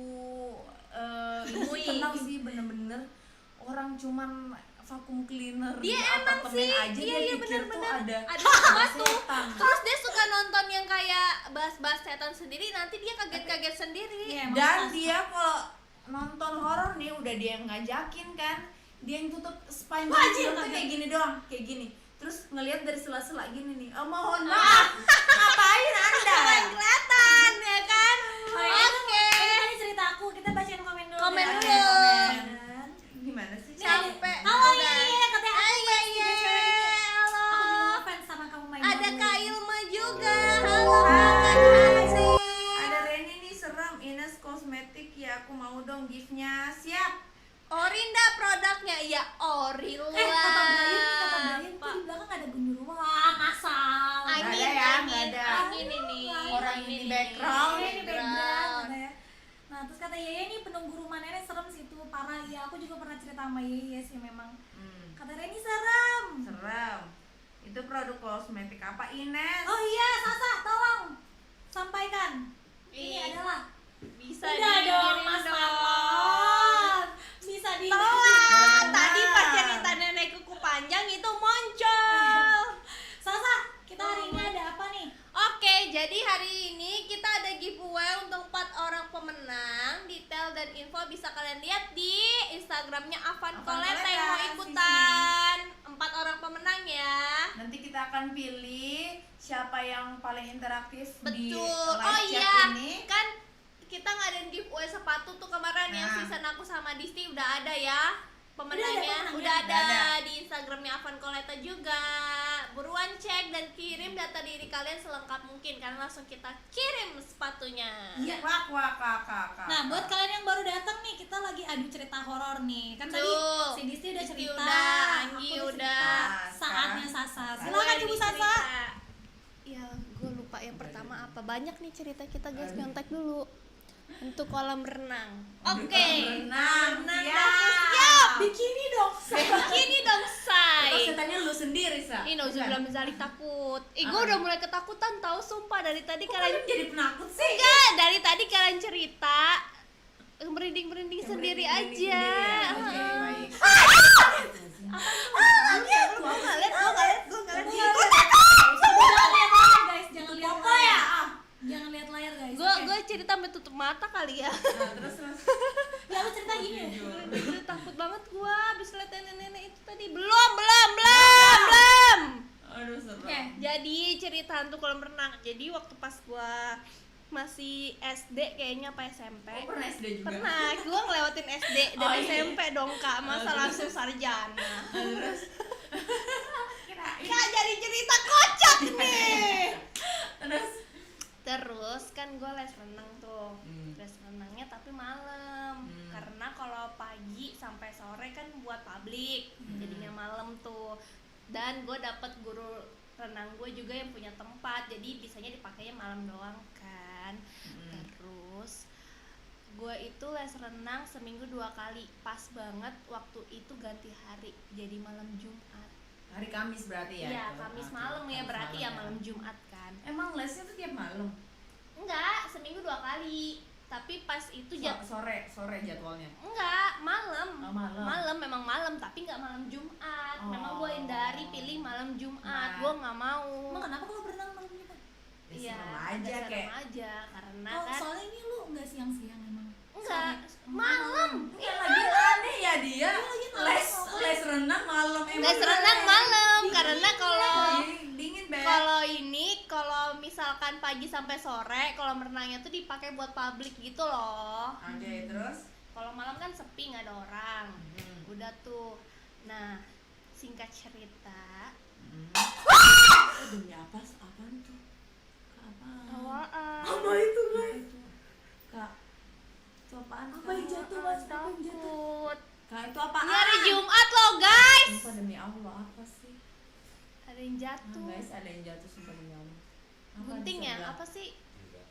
B: Temui.
A: kenal sih, bener-bener orang cuman vacuum cleaner
B: Dia
A: di
B: emang
A: apartemen
B: sih,
A: aja
B: iya,
A: dia pikir tuh
B: bener-bener.
A: ada
B: Ada sesuatu.
A: setan.
B: Terus dia suka nonton yang kayak bahas-bahas setan sendiri, nanti dia kaget-kaget sendiri.
C: Iya, emang
A: Dan
C: khas.
A: dia kalau nonton horor nih udah dia yang ngajakin kan, dia yang tutup sepanjang
C: Wajib
A: film tuh
C: kaget.
A: kayak gini doang, kayak gini. Terus ngelihat dari sela-sela gini nih. Oh, mohon maaf. Ngapain Anda?
B: Kelihatan ya kan?
C: Oh, ya,
B: Oke.
C: Ini cerita aku, kita bacain komen dulu.
B: Komen
C: ya.
B: dulu.
C: Komen.
A: Gimana sih?
B: Sampai
C: Halo,
B: udah.
C: iya, katanya aku
B: Iya,
C: fans
B: iya.
C: juga cewek.
B: Halo.
C: Aku juga ngefans sama kamu main.
B: Ada
C: dulu.
B: Kak Ilma juga. Halo.
A: Hai.
B: Kak
A: Ada Reni nih serem, Ines kosmetik ya, aku mau dong gift-nya. Siap.
B: Orinda produknya, ya Ori lah.
C: Kata Brian tuh di belakang ada gundurwo. Wah, masal.
A: Nggak ada ya, nggak ada.
B: Angin ini.
A: Orang ini di background.
C: Iya, ini background katanya. Nah, terus kata Yeye nih penunggu rumah nenek serem sih tuh, parah ya. Aku juga pernah cerita sama Yeye sih memang. Kata Reni serem.
A: Serem. Itu produk kosmetik apa, Ines?
C: Oh iya, Sasa, tolong sampaikan. Ini
B: Ih.
C: adalah
B: Bisa
C: udah dong,
B: dikirim
C: Mas
B: dong.
C: Marlon. Bisa di
B: Telat.
A: Benar.
B: Tadi pas cerita nenek kuku panjang itu muncul.
C: Sasa, kita hari ini ada apa nih?
B: Oke, jadi hari ini kita ada giveaway untuk 4 orang pemenang. Detail dan info bisa kalian lihat di Instagramnya Avan
A: Avan
B: Koleta yang mau
A: Koleta,
B: ikutan. 4 orang pemenang ya.
A: Nanti kita akan pilih siapa yang paling interaktif di
B: Betul.
A: live
B: Oh
A: chat
B: iya,
A: ini.
B: kan kita ngadain giveaway sepatu tuh kemarin yang
A: Nah.
B: season aku sama Disti udah ada ya pemenangnya.
C: pemenangnya?
B: Udah ada,
A: Udah ada.
B: di Instagramnya Avan Koleta juga. Buruan cek dan kirim data diri kalian selengkap mungkin karena langsung kita kirim sepatunya.
C: Iya.
A: Wak wak kakak.
C: Nah, buat kalian yang baru datang nih, kita lagi adu cerita horor nih. Kan tadi
B: Tuh.
C: si Disti udah
B: Disti
C: cerita,
B: udah,
C: aku
B: Anggi
C: cerita.
B: udah.
C: Saatnya Sasa.
B: Gue
C: Silakan
B: yang
C: Ibu Sasa.
B: dicerita. Ya, gue lupa yang pertama apa. Banyak nih cerita kita guys, nyontek dulu. Untuk kolam renang. Oke.
A: Renang,
B: Renang
A: siap. bisa.
B: Ih, nauzubillah min zalik takut. Gue udah mulai ketakutan tahu sumpah dari tadi kalian
A: jadi penakut sih.
B: enggak, dari tadi kalian cerita merinding-merinding sendiri
A: merinding
B: aja.
A: sendiri ya. Oke, baik.
B: Gue nggak lihat.
C: Guys, jangan lihat
A: Popo ya.
C: layar. Jangan lihat layar guys.
B: Gue cerita sampai tutup mata kali ya.
A: Nah, terus.
C: Ya lu cerita gini.
B: Merinding, takut banget gue abis liat nenek-nenek itu tadi. Belum.
A: Aduh, seru.
C: Oke.
B: Jadi cerita hantu kolam renang. Jadi waktu pas gue masih SD kayaknya apa SMP.
A: Oh, pernah SD juga.
B: Pernah, gue ngelewatin SD dan
A: Oh, iya.
B: SMP dong kak, masa langsung sarjana.
A: Terus
B: Kak jadi cerita kocak nih.
A: terus
B: Terus kan gue les renang tuh,
A: Hmm.
B: les renangnya tapi malam.
A: Hmm.
B: Karena kalau pagi sampai sore kan buat publik, jadinya malam tuh. Dan gue dapet guru renang gue juga yang punya tempat, jadi bisanya dipakainya malam doang kan. Terus gue itu les renang seminggu 2 kali, pas banget waktu itu ganti hari, jadi malam Jumat.
A: hari Kamis berarti ya?
B: Iya,
A: itu?
B: Kamis
A: Oke,
B: malam ya,
A: Kamis
B: berarti
A: malam
B: ya malam Jumat kan.
A: Emang lesnya tuh tiap malam?
B: Enggak, seminggu 2 kali. Tapi pas itu
A: Sore jadwalnya.
B: enggak, malam.
A: Oh, malam.
B: Malam memang malam, tapi enggak malam Jumat. Memang gue hindari pilih malam Jumat.
A: Nah.
B: Gue nggak mau.
C: Emang kenapa kalau berenang malam Jumat?
B: Iya,
A: serem aja
B: serem
A: kayak.
B: aja karena
C: Oh,
B: kan
C: soalnya ini lu nggak siang-siang emang.
B: enggak
C: Sore.
B: malam.
A: Iya lagi aneh ya dia.
C: lagi
A: Les renang malam emang.
B: Les renang malam karena kalau
A: dingin banget.
B: kalau misalkan pagi sampai sore kolam renangnya tuh dipakai buat publik gitu loh.
A: Oke, terus?
B: Kalau malam kan sepi, nggak ada orang.
A: Hmm.
B: Udah tuh. Nah, singkat cerita,
A: Demi apa? Apaan tuh? Apa?
B: awaan.
C: Apa itu guys?
A: Kak, itu apaan?
C: Apa yang jatuh mas? Apa yang jatuh?
B: Takut.
A: Kak, itu apaan?
B: Ini hari Jumat loh guys.
A: Sumpah demi Allah, apa sih?
B: Ada yang jatuh.
A: Guys, ada yang jatuh sumpah demi Allah. Apa
B: Gunting
A: di
B: ya?
A: sebelah?
B: Apa sih?
D: Enggak.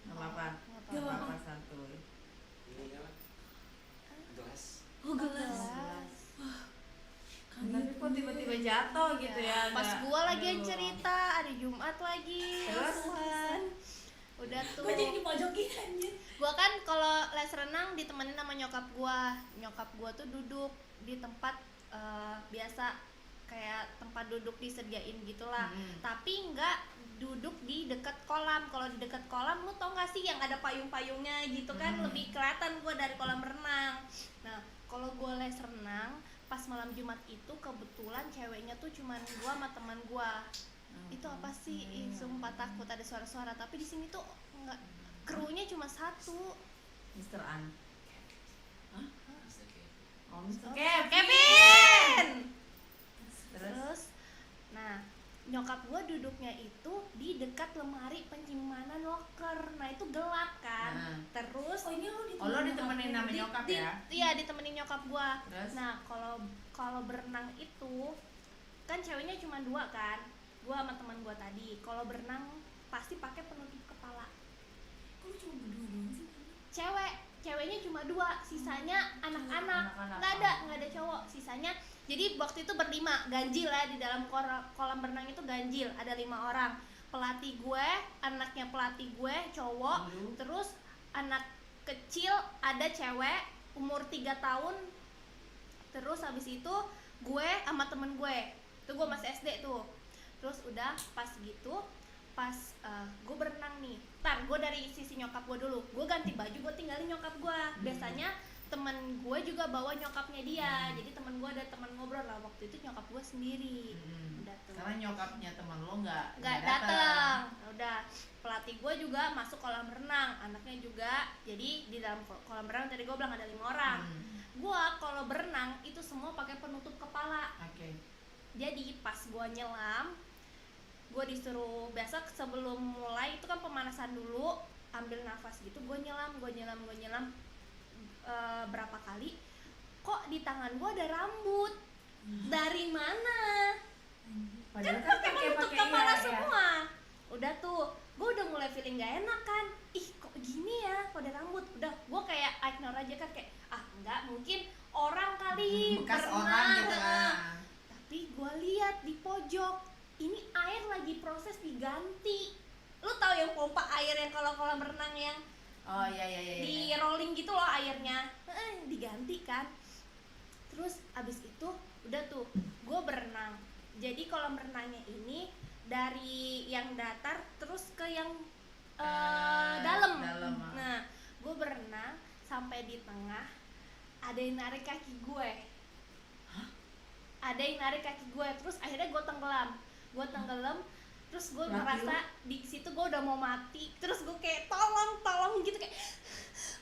A: Nggak apa-apa.
B: Nggak
A: Nggak
B: apa-apa.
A: apa-apa, santuy.
D: Ini apa? Gelas.
C: Oh gelas.
B: Gelas.
A: Tapi kok tiba-tiba jatuh gitu ya?
B: Pas
A: nggak-
B: gua lagi yang
A: aduh.
B: cerita, hari Jumat lagi.
A: Terus?
B: Tuhan. Udah tuh.
C: Gue jadi dipojokin anjir.
B: Gua kan kalau les renang ditemenin sama nyokap gua. Nyokap gua tuh duduk di tempat biasa kayak tempat duduk disediain gitulah. Tapi nggak duduk di dekat kolam. Kalau di dekat kolam lu tau gak sih yang ada payung-payungnya gitu kan, lebih kelihatan gua dari kolam renang. Nah, kalau gua les renang pas malam Jumat itu kebetulan ceweknya tuh cuman gua sama teman gua. Itu apa sih? Ih, sumpah takut ada suara-suara, tapi di sini tuh nggak, krunya cuma satu.
A: Mr. An.
D: Bisa kayak
A: Oh, Mr.
B: Kevin.
A: Terus?
B: Terus, nah nyokap gua duduknya itu di dekat lemari penyimpanan loker. Nah itu gelap kan.
A: Nah.
B: Terus,
C: Oh ini lu
A: Oh, lo ditemenin sama nyokap ya?
B: iya ditemenin nyokap gua.
A: Terus?
B: Nah kalau berenang itu kan ceweknya cuma 2 kan, gua sama teman gua tadi. Kalau berenang pasti pakai penutup kepala.
C: Kok lu cuma berdua doang sih?
B: Ceweknya cuma 2, sisanya anak-anak.
A: Anak-anak.
B: Nggak ada cowok. Sisanya, jadi waktu itu berlima, ganjil ya, di dalam kolam berenang itu ganjil, ada 5 orang. Pelatih gue, anaknya pelatih gue cowok,
A: Lu?
B: terus anak kecil ada cewek umur 3 tahun. Terus habis itu gue sama temen gue, tuh gue masih SD tuh. Terus udah pas gitu, pas gue berenang nih, gue dari sisi nyokap gue dulu, gue ganti baju, gue tinggalin nyokap gue. Biasanya temen gue juga bawa nyokapnya dia, jadi temen gue ada teman ngobrol lah. Waktu itu nyokap gue sendiri. Udah tuh
A: Karena nyokapnya teman lo nggak
B: dateng. Udah, pelatih gue juga masuk kolam renang, anaknya juga. Jadi di dalam kolam renang tadi gue bilang ada 5 orang. Gue kalau berenang itu semua pakai penutup kepala.
A: Oke.
B: Jadi pas gue nyelam, gue disuruh, biasa sebelum mulai itu kan pemanasan dulu, ambil nafas gitu. Gue nyelam berapa kali, kok di tangan gue ada rambut. Dari mana?
A: Padahal
B: Kan pakai penutup kepala
A: iya.
B: semua. Udah tuh, gue udah mulai feeling gak enak kan. Ih kok gini ya, kok ada rambut. Udah, gue kayak ignore aja kan, kayak enggak mungkin orang kali
A: Bekas
B: berenang.
A: orang gitu kan.
B: Tapi gue lihat lihat di pojok ini air lagi proses diganti. Lu tahu yang pompa air yang kalau kolam renang yang
A: Oh iya.
B: di rolling gitu loh airnya, diganti kan. Terus abis itu udah tuh gue berenang. Jadi kolam renangnya ini dari yang datar terus ke yang dalam. Nah gue berenang sampai di tengah, ada yang narik kaki gue. Ada yang narik kaki gue, terus akhirnya gue tenggelam. Terus gue ngerasa di situ gue udah mau mati. Terus gue kayak tolong gitu, kayak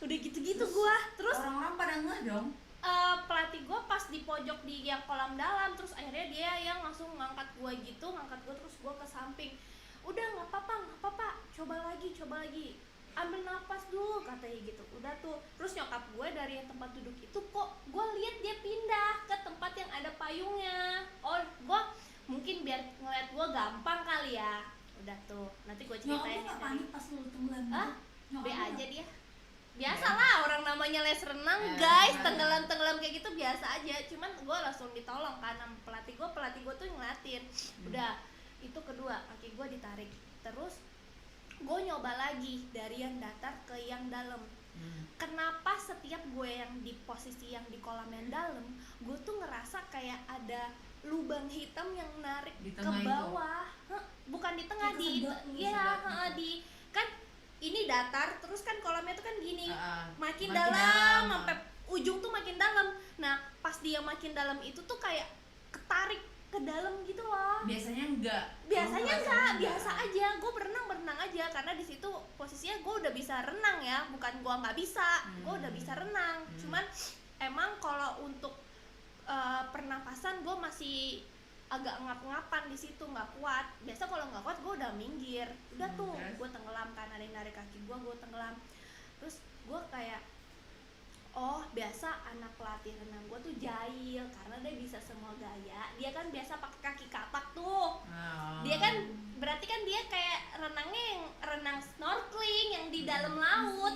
B: udah gitu gue. Terus
A: orang-orang pada ngeh dong.
B: Pelatih gue pas di pojok di yang kolam dalam, terus akhirnya dia yang langsung ngangkat gue terus gue ke samping. Udah nggak apa-apa, coba lagi, ambil nafas dulu katanya gitu. Udah tuh, terus nyokap gue dari yang tempat duduk itu kok gue lihat dia pindah ke tempat yang ada payungnya. Oh, gue mungkin biar ngeliat gue gampang kali ya. Udah tuh, nanti gue
C: Nyokap
B: ceritain.
C: lu nggak panik pas lu tenggelam gitu?
B: Be aja dia. Biasalah orang namanya les renang guys, tenggelam kayak gitu biasa aja. Cuman gue langsung ditolong kan sama pelatih gue tuh ngeliatin. Udah, itu kedua, kaki gue ditarik. Terus gue nyoba lagi dari yang datar ke yang dalam. Kenapa setiap gue yang di posisi yang di kolam yang dalam, gue tuh ngerasa kayak ada lubang hitam yang narik
A: Di
B: ke
A: tengah
B: bawah. Bukan di tengah,
C: Kesedot
B: di kan ini datar, terus kan kolamnya tuh kan gini, makin
A: Makin
B: dalam
A: dalam.
B: sampai ujung tuh makin dalam. Nah pas dia makin dalam itu tuh kayak ketarik ke dalam gitu loh.
A: Biasanya enggak,
B: Biasa aja. Gue berenang aja karena di situ posisinya gue udah bisa renang ya, bukan gue nggak bisa, gue udah bisa renang. Cuman emang kalau untuk pernapasan gue masih agak ngap-ngapan di situ, nggak kuat. Biasa kalau nggak kuat gue udah minggir. Udah tuh gue tenggelam kan, ada yang narik kaki gue tenggelam. Terus gue kayak, oh biasa anak pelatih renang gue tuh jahil karena dia bisa semua gaya. Dia kan biasa pakai kaki kapak tuh. Dia kan berarti kan dia kayak renangnya yang renang snorkeling yang di dalam laut.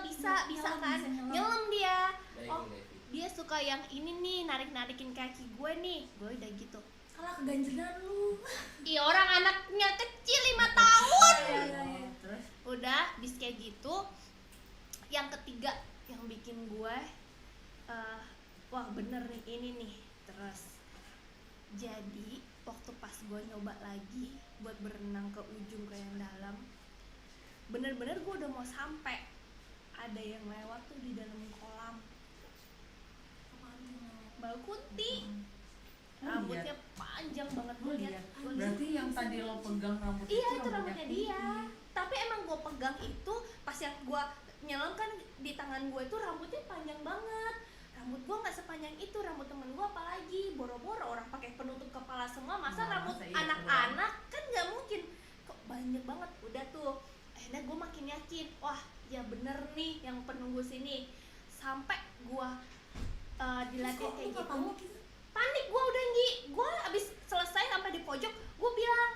B: Bisa kan nyelam dia. Oh dia suka yang ini nih, narik-narikin kaki gue nih. Gue udah gitu,
C: Kalah keganjilan lu.
B: iya orang anaknya kecil 5 tahun.
A: Terus
B: Udah bis kayak gitu. Yang ketiga yang bikin gue wah bener nih ini nih. Terus jadi waktu pas gue nyoba lagi buat berenang ke ujung ke yang dalam, bener-bener gue udah mau sampai, ada yang lewat tuh di dalam kolam. Mbak Kunti, rambutnya panjang banget. Gue lihat.
A: berarti yang tadi lo pegang rambut
B: Iya itu rambutnya dia. Tapi emang gue pegang itu pas yang gue nyelam kan di tangan gue itu rambutnya panjang banget. Rambut gue nggak sepanjang itu, rambut temen gue apalagi boro-boro orang pakai penutup kepala semua, masa rambut
A: iya,
B: anak-anak kan nggak mungkin. Kok banyak banget. Udah tuh akhirnya gue makin yakin, wah ya bener nih yang penunggu sini. Sampai gue dilatih kayak gitu, panik gue udah gue abis selesai sampai di pojok, gue bilang,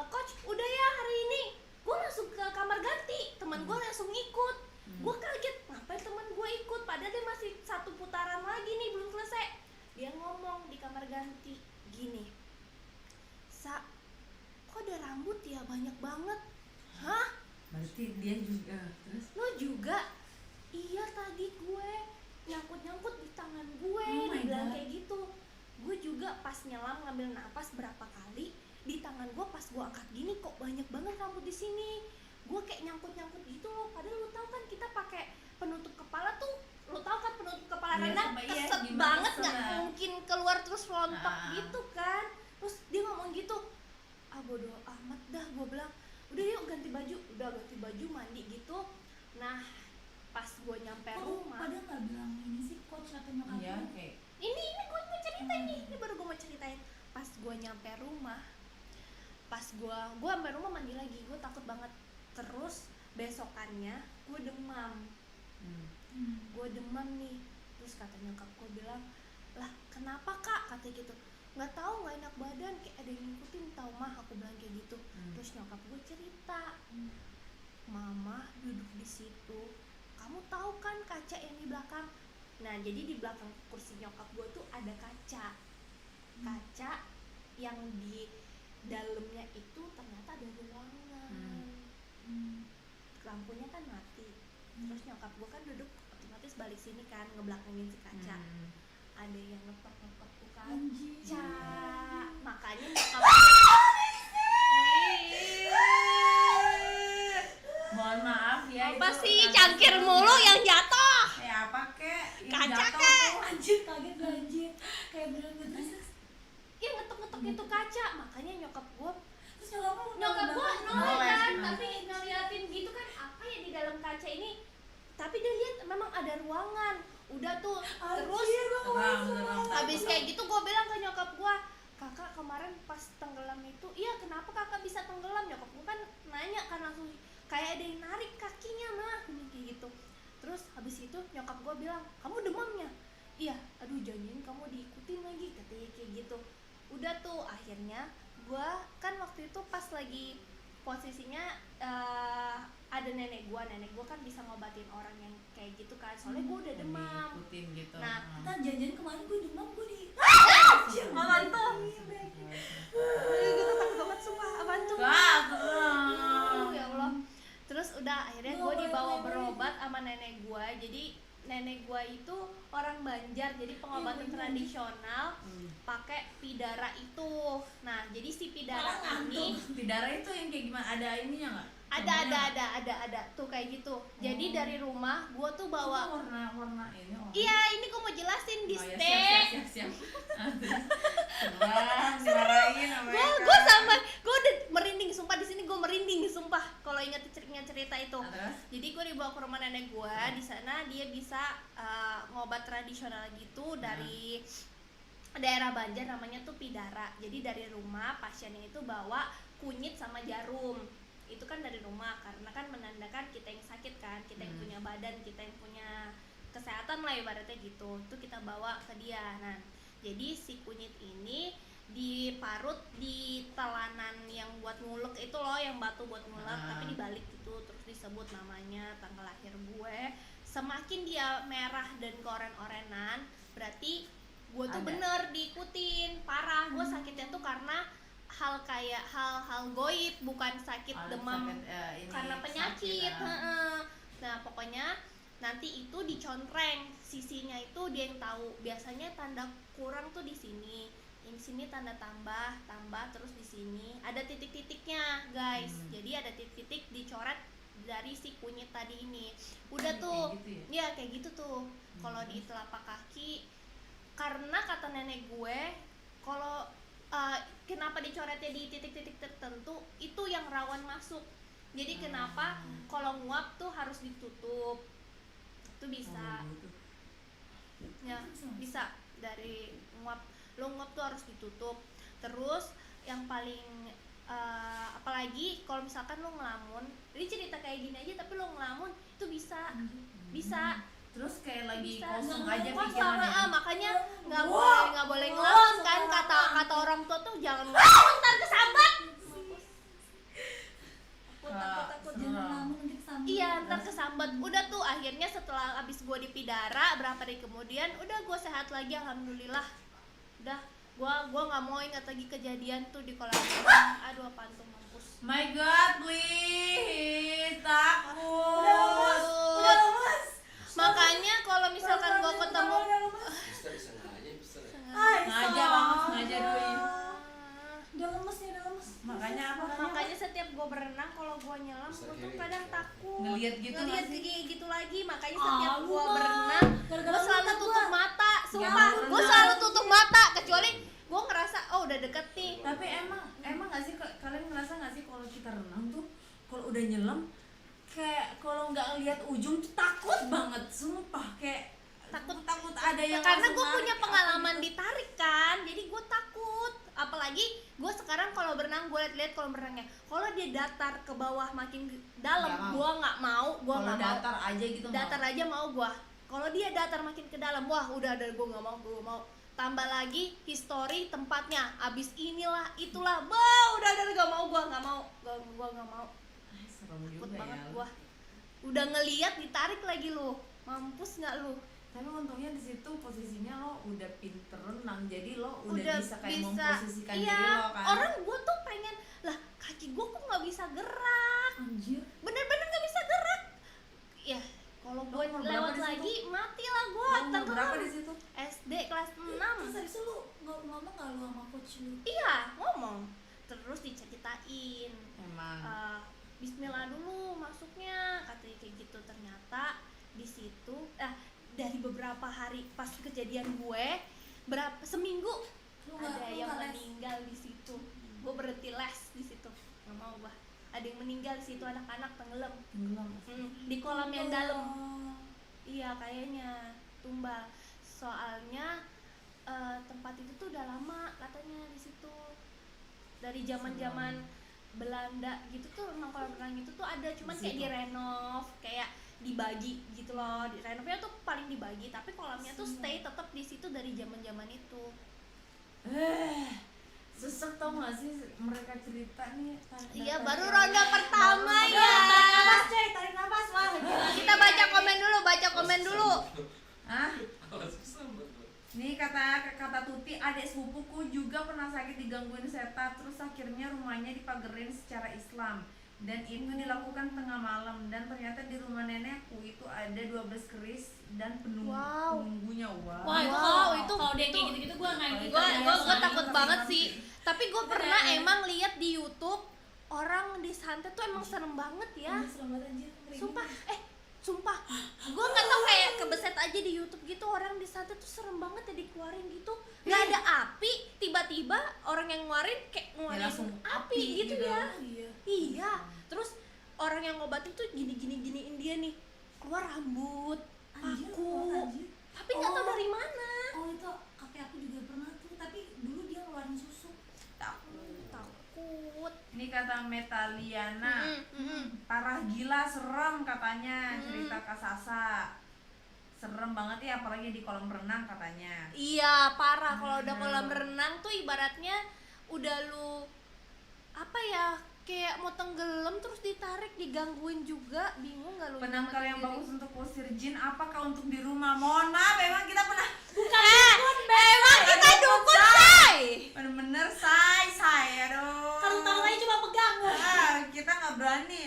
B: coach udah ya hari ini. Gue langsung ke kamar ganti, teman gue langsung ikut. Gue kaget, ngapain teman gue ikut, padahal dia masih satu putaran lagi nih, belum selesai. Dia ngomong di kamar ganti gini, Sa, kok ada rambut ya banyak banget. Hah?
A: berarti dia juga. Terus
B: Lo juga? Iya tadi gue nyangkut di tangan gue.
C: Oh my
B: Dia bilang
C: God.
B: kayak gitu. Gue juga pas nyelam ngambil napas berapa kali, di tangan gue pas gue angkat gini kok banyak banget rambut di sini. Gue kayak nyangkut gitu loh. Padahal lo tau kan kita pakai penutup kepala tuh, lo tau kan penutup kepala
A: Iya,
B: renang
A: sama iya,
B: keset
A: gimana
B: banget, nggak
A: keset.
B: mungkin keluar terus rontok
A: Ah.
B: gitu kan. Terus dia ngomong gitu, bodo amat dah, gue bilang udah yuk ganti baju. Udah ganti baju, mandi gitu. Nah pas gue nyampe rumah,
C: Padahal nggak bilang ini sih coach atau nyokap
A: iya
C: lu.
A: kayak
B: ini gue mau ceritain nih, ini baru gue mau ceritain. Pas gue nyampe rumah, pas gue sampai rumah mandi lagi, gue takut banget. Terus besokannya gue demam. Gue demam nih. Terus kata nyokap gue bilang, lah kenapa kak, katanya gitu. Nggak tahu, nggak enak badan, kayak ada yang ngikutin tau mah, aku bilang kayak gitu. Terus nyokap gue cerita, mama duduk di situ, kamu tahu kan kaca yang di belakang. Nah jadi di belakang kursi nyokap gue tuh ada kaca yang di dalamnya itu ternyata ada ruangan. Lampunya kan mati. Terus nyokap gue kan duduk otomatis balik sini kan, ngebelakangin si kaca. Ada yang ngetok-ngetok tuh kaca. Makanya nyokap
A: Mohon maaf ya.
B: apa
A: itu
B: sih
A: agak
B: cangkir
A: serem
B: mulu
A: ya.
B: yang jatuh?
A: Apa kek? Yang
B: Kaca,
A: jatuh
B: Kek.
A: tuh.
C: Anjir, kaget gue anjir. Kayak bener-bener terus
B: Ya ngetok-ngetok itu kaca. Makanya nyokap gue
C: nyokap lu
B: nyokap gua
C: nolak.
B: nolak kan,
A: Nolak.
B: tapi ngeliatin gitu kan apa ya di dalam kaca ini, tapi dia lihat memang ada ruangan. Udah tuh terus
C: Anjir, gua
A: Terang,
C: nggak
A: terang.
C: bisa.
B: habis kayak gitu gue bilang ke nyokap gua, kakak kemarin pas tenggelam itu, iya kenapa kakak bisa tenggelam? Nyokap gua kan nanya kan langsung, kayak ada yang narik kakinya mah, kayak gitu. Terus habis itu nyokap gua bilang, kamu demamnya? Iya, aduh janjiin kamu diikutin lagi, katanya kayak gitu. Udah tuh akhirnya gua kan waktu itu pas lagi posisinya ada nenek gua kan bisa ngobatin orang yang kayak gitu kan, soalnya gua udah demam.
A: Diikutin gitu.
B: Nah,
C: Nah, janjian kemarin gue demam gue di
B: Apaan tuh? Gue takut banget sumpah, apaan tuh?
A: Gak, serem.
B: Ya Allah. Terus udah akhirnya gue dibawa berobat sama nenek gue. Jadi nenek gue itu orang Banjar, jadi pengobatan tradisional pakai pidara itu. Nah, jadi si pidara ini
A: Pidara itu yang kayak gimana? Ada ininya nggak?
B: ada tuh kayak gitu. Jadi dari rumah gue tuh bawa.
A: Warna ini.
B: Iya, ini gue mau jelasin di
A: Oh, ya,
B: stay.
A: siap. Serem, dimarahin sama
B: Gue sama gue udah merinding sumpah, di sini gue merinding sumpah kalau ingat cerita itu.
A: Terus?
B: Jadi gue dibawa ke rumah nenek gue, di sana dia bisa ngobat tradisional gitu dari daerah Banjar, namanya tuh pidara. Jadi dari rumah pasiennya itu bawa kunyit sama jarum. Itu kan dari rumah karena kan menandakan kita yang sakit kan, kita yang punya badan, kita yang punya kesehatan lah ibaratnya gitu. Itu kita bawa ke dia. Nah, jadi si kunyit ini diparut di telanan yang buat ngulek itu loh, yang batu buat ngulek, tapi dibalik gitu, terus disebut namanya, tanggal lahir gue. Semakin dia merah dan keoren-orenan, berarti gue tuh
A: Ada.
B: bener diikutin, parah. Gue sakitnya tuh karena hal goib, bukan sakit demam karena penyakit. Nah pokoknya nanti itu dicontreng, sisinya itu dia yang tahu. Biasanya tanda kurang tuh di sini, yang sini tanda tambah terus di sini ada titik-titiknya guys. Jadi ada titik-titik dicoret dari si kunyit tadi ini. Udah tuh
A: gitu
B: ya kayak gitu tuh. Kalau di telapak kaki, karena kata nenek gue kalau kenapa dicoretnya di titik-titik tertentu itu yang rawan masuk. Jadi kenapa kalau nguap tuh harus ditutup, itu bisa ya, bisa dari nguap, lo nguap tuh harus ditutup. Terus yang paling apalagi kalau misalkan lo ngelamun, ini cerita kayak gini aja tapi lo ngelamun itu bisa
A: Terus kayak lagi
B: bisa
A: kosong aja
B: kosong,
A: pikirannya.
B: makanya nggak boleh ngelamun kan, kata orang tua tuh jangan ngelamun ntar kesambat. Takut.
C: Jangan ngelamun nanti kesambut.
B: Iya, ntar kesambat. Udah tuh akhirnya setelah abis gue dipidara berapa hari kemudian udah gue sehat lagi alhamdulillah. Udah gue nggak mau ingat lagi kejadian tuh di kolam renang. Aduh apaan tuh, mampus.
A: My God, please, takut.
C: Udah lemas.
B: Makanya kalau misalkan gue ketemu
D: Bisa sengaja, bisa.
A: Sengaja banget, sengaja doi.
C: Udah lemes nih, udah lemes.
A: Makanya apa?
B: Makanya setiap gue berenang kalau gue nyelam gue tuh kadang takut
A: Ngeliat gitu
B: ngeliat
A: nggak sih?
B: kayak gitu lagi. Makanya setiap
C: lu
B: gue
C: mah.
B: berenang
C: Gara-gara
B: gue selalu
C: lu
B: tutup
C: gua.
B: mata, sumpah
A: Jangan
B: gue
A: berenang.
B: selalu tutup mata kecuali gue ngerasa oh udah deket nih.
A: Tapi emang nggak sih kalian ngerasa nggak sih kalau kita renang tuh kalau udah nyelam kayak kalau nggak ngeliat ujung tuh takut banget, sumpah kayak takut ada yang
B: Karena
A: langsung
B: gue punya
A: narik
B: pengalaman
A: apa gitu.
B: ditarik kan, jadi gue takut. Apalagi gue sekarang kalau berenang gue liat kolam renangnya, kalau dia datar ke bawah makin dalam
A: Nggak mau.
B: gue nggak mau, gue
A: Kalau
B: nggak mau.
A: datar aja gitu
B: Datar aja mau gue. Kalau dia datar makin ke dalam, wah udah ada gue nggak mau. Tambah lagi history tempatnya, abis inilah itulah, udah nggak mau gue nggak mau.
A: Serem
B: Takut
A: juga
B: banget
A: ya.
B: gue. Udah ngeliat ditarik lagi lu, mampus nggak lu?
A: Tapi untungnya di situ posisinya lo udah pinter renang, jadi lo udah
B: Udah
A: bisa kayak
B: bisa,
A: memposisikan
B: iya.
A: diri lo kan.
B: Orang gue tuh pengen lah, kaki gue kok nggak bisa gerak,
C: Anjir.
B: bener-bener nggak bisa gerak. Ya kalau
A: Lo
B: gue
A: umur berapa
B: lewat
A: di situ?
B: lagi mati lah gue.
A: Lo umur berapa di situ?
B: SD kelas 6.
C: Terus habis itu lu ngomong gak lu sama coach lu?
B: Iya, ngomong. Terus diceritain.
A: Emang.
B: Bismillah dulu masuknya, katanya kayak gitu. Ternyata di situ dari beberapa hari pas kejadian gue, seminggu
C: Lu nggak-
B: ada
C: lu
B: yang
C: nggak les?
B: meninggal di situ. Gue berhenti les di situ. Nggak mau gue. Ada yang meninggal di situ, anak-anak tenggelam.
A: Tenggelam.
B: Di kolam yang dalam.
C: Oh.
B: Iya, kayaknya tumbal. Soalnya tempat itu tuh udah lama katanya di situ. Dari zaman-zaman Belanda gitu tuh, emang kolam renang itu tuh ada, cuman
A: Di
B: kayak
A: situ.
B: direnov, kayak dibagi gitu loh. Di renovnya tuh paling dibagi, tapi kolamnya tuh stay tetap di situ dari zaman-zaman itu.
A: Sesek tau gak sih mereka cerita nih.
B: Iya, baru ronde pertama ya.
C: Tarik nafas coy, tarik nafas. Wah, gila.
B: Kita baca komen dulu.
A: Hah?
D: Awas susah buat gua.
A: Nih kata Tuti, adik sepupuku juga pernah sakit digangguin setan, terus akhirnya rumahnya dipagerin secara Islam. Dan itu dilakukan tengah malam, dan ternyata di rumah nenekku itu ada 12 keris dan
B: Wow.
A: penunggunya.
C: Wah, itu
B: Wow,
C: kalau
B: itu
C: kalau dia kayak gitu-gitu gua nggak gitu.
B: Gue takut
A: Tapi
B: banget
A: nanti.
B: sih. Tapi gue pernah
C: Beneran.
B: emang lihat di YouTube orang disantet tuh emang serem banget ya.
C: Serem banget anjir.
B: Sumpah, gue nggak tahu, kayak kebeset aja di YouTube gitu, orang disantet tuh serem banget ya, dikeluarin gitu, nggak ada api, tiba-tiba orang yang ngeluarin kayak ngeluarin
A: langsung
B: api
A: api
B: gitu
A: gitu.
B: ya.
C: Iya.
B: Iya, terus orang yang ngobatin tuh giniin dia nih, keluar rambut,
C: Anjir,
B: paku,
C: anjir.
B: tapi nggak tahu
C: Oh.
B: dari mana.
C: Oh, itu kakek aku juga pernah tuh, tapi dulu dia ngeluarin susu.
B: Takut.
A: Ini kata Metaliana, parah gila, serem katanya, cerita Kak Sasa. Serem banget ya, apalagi di kolam renang katanya.
B: Iya, parah. Kalau udah kolam renang tuh ibaratnya udah lu apa ya, kayak mau tenggelam terus ditarik, digangguin juga, bingung nggak lu?
A: Penangkal yang
B: nyelamatin
A: bagus untuk usir jin, apakah untuk di rumah? Mohon maaf, emang kita pernah
B: emang kita dukun, say.
A: bener-bener say, aduh.
C: Kalau taruh aja cuma pegang.
A: Kita nggak berani.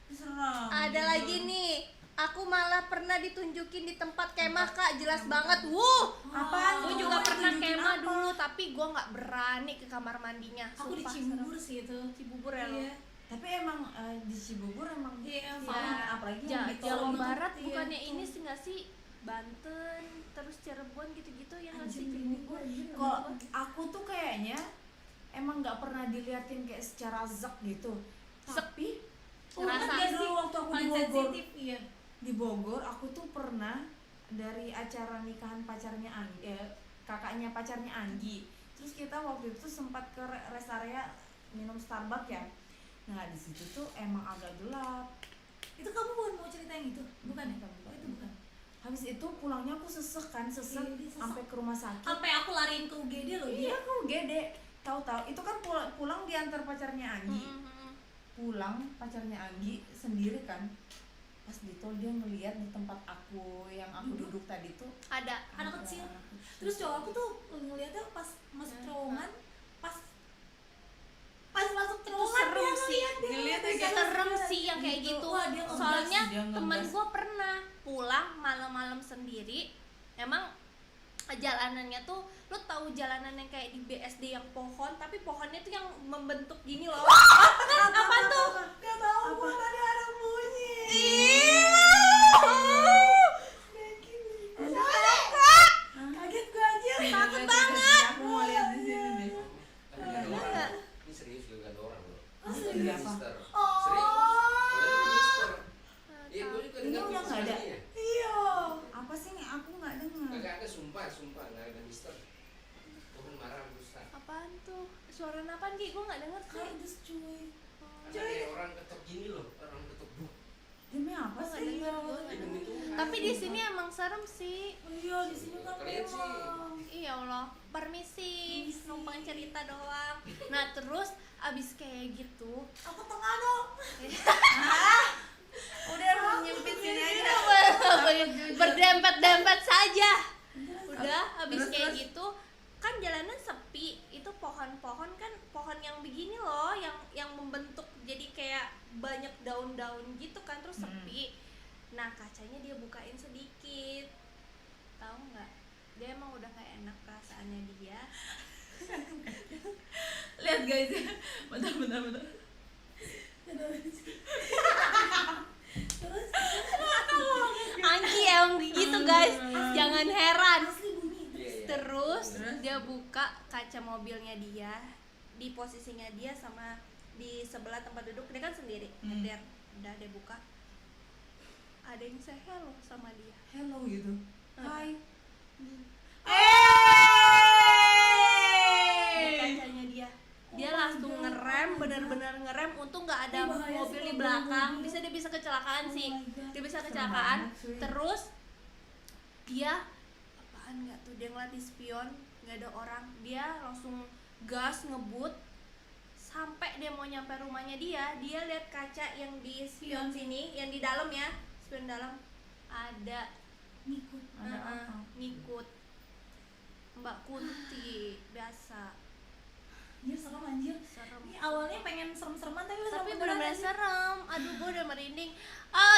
A: Serem.
B: Ada
A: gitu.
B: lagi nih, aku malah pernah ditunjukin di tempat kemah, Kak, jelas banget. Wuh,
A: Apaan
B: gue
A: tuh?
B: juga pernah
A: Tunjukin
B: kemah
A: apa?
B: dulu, tapi gue nggak berani ke kamar mandinya.
C: Aku di
B: Sumpah,
C: Cibubur
B: serem.
C: sih itu.
B: Cibubur ya lo.
C: Iya.
A: Tapi emang di Cibubur emang
C: Iya,
A: paling apalagi yang di
B: Jawa
A: tol itu.
B: Barat
C: iya.
B: bukannya ini sih nggak sih, Banten, terus Cirebon gitu-gitu ya nggak sih?
C: Anjing, ini gua anjir.
A: Kok aku tuh kayaknya emang nggak pernah diliatin kayak secara zak gitu. Tapi
B: Ngerasa
A: kan dulu waktu aku di
C: paling
A: Bogor,
C: sensitif, iya.
A: di Bogor aku tuh pernah dari acara nikahan pacarnya Anggi, kakaknya pacarnya Anggi. Terus kita waktu itu sempat ke rest area minum Starbucks ya. Nah di situ tuh emang agak gelap.
C: Itu kamu bukan mau cerita yang itu? Bukan ya?
A: Bukan.
C: Oh, itu bukan.
A: Habis itu pulangnya aku sesek
C: Iya, dia sesek.
A: sampai ke rumah sakit.
C: Sampai aku lariin ke UGD loh
A: Iya
C: dia.
A: aku gede. Tahu-tahu itu kan pulang diantar pacarnya Anggi. Pulang pacarnya Anggi sendiri kan. Pas di tol dia ngeliat di tempat aku yang aku duduk tadi tuh
B: Ada.
C: Anak
A: ada
C: kecil.
A: anak kecil.
C: Terus cowok aku tuh ngeliatnya pas masuk terowongan, pas masuk terowongan
B: serem
C: dia
B: sih.
C: ngeliat, dia
A: Ngeliat
C: ngeliat,
A: ya,
B: Serem sih yang kayak gitu.
C: Wah, dia ngegas,
B: Soalnya
A: dia ngegas.
B: temen gue pernah pulang malam-malam sendiri. Emang jalanannya tuh, lo tahu jalanan yang kayak di BSD yang pohon, tapi pohonnya tuh yang membentuk gini loh. Apa tuh?
C: Gak tau, gua tadi ada bunyi. Kaget gua aja.
B: Takut banget.
A: Aku mau lihat di sini deh.
D: Tapi gak ada orang. Ini serius loh, gak ada orang loh.
C: Oh,
D: Ini
A: serius?
D: mister.
C: Oh.
D: Serius. Kalau itu mister. Iya, gue juga
A: Ini
D: dengar
A: udah nggak ada.
D: sebenarnya.
C: Iya.
A: Apa sih aku nggak dengar?
D: Kagak ada, sumpah, nggak ada mister. Gue kan marah sama Ustaz.
B: Apaan tuh? Suara apaan Ki? Gue nggak denger sih.
C: Kardus cuy.
D: Ada kayak orang ketok gini loh, orang ketok buk.
A: Demi apa
B: Gua nggak
A: sih?
B: denger, gua nggak
D: Ini
B: denger.
D: demi Tuhan.
B: Tapi di sini emang serem sih.
C: Iya, di sini kan
D: Kalian sih.
C: memang.
B: Iya Allah, permisi, numpang cerita doang. Nah terus abis kayak gitu,
C: Aku tengah dong.
A: Udah lu nyempit sini aja.
B: berdempet-dempet saja. Udah, habis
A: Terus,
B: kayak
A: terus?
B: gitu kan jalanan sepi, itu pohon-pohon kan, pohon yang begini loh, yang membentuk jadi kayak banyak daun-daun gitu kan, terus sepi. Nah kacanya dia bukain sedikit, tahu nggak, dia emang udah gak enak perasaannya dia.
A: Lihat guys, bentar.
C: Terus
B: Anggi emang begitu guys, jangan heran.
C: asli bunyi.
D: Iya, iya.
B: Terus
D: Bener.
B: dia buka kaca mobilnya dia, di posisinya dia sama di sebelah tempat duduk, dia kan sendiri nyetir. Udah dia buka, ada yang say hello sama dia.
A: Hello gitu. Hai.
B: Di kacanya dia langsung ngerem, bener-bener ngerem. Untung nggak ada
C: Ih, bahaya
B: mobil
C: sih
B: di
C: kalau
B: belakang,
C: mobil.
B: dia bisa kecelakaan
C: Oh
B: sih,
C: my God.
B: dia bisa
A: Serem
B: kecelakaan.
A: banget, cuy.
B: Terus dia apaan nggak tuh, dia ngeliat di spion nggak ada orang, dia langsung gas ngebut sampai dia mau nyampe rumahnya dia lihat kaca yang di spion sini, yang di dalam ya, spion dalam ada
C: Ngikut.
A: Ada apa?
B: ngikut Mbak Kunti biasa.
C: Anjir serem anjir.
B: Serem.
C: Ini awalnya pengen serem-sereman tapi udah
B: Tapi
C: serem
B: benar-benar
C: beneran.
B: serem. Aduh, gue udah merinding.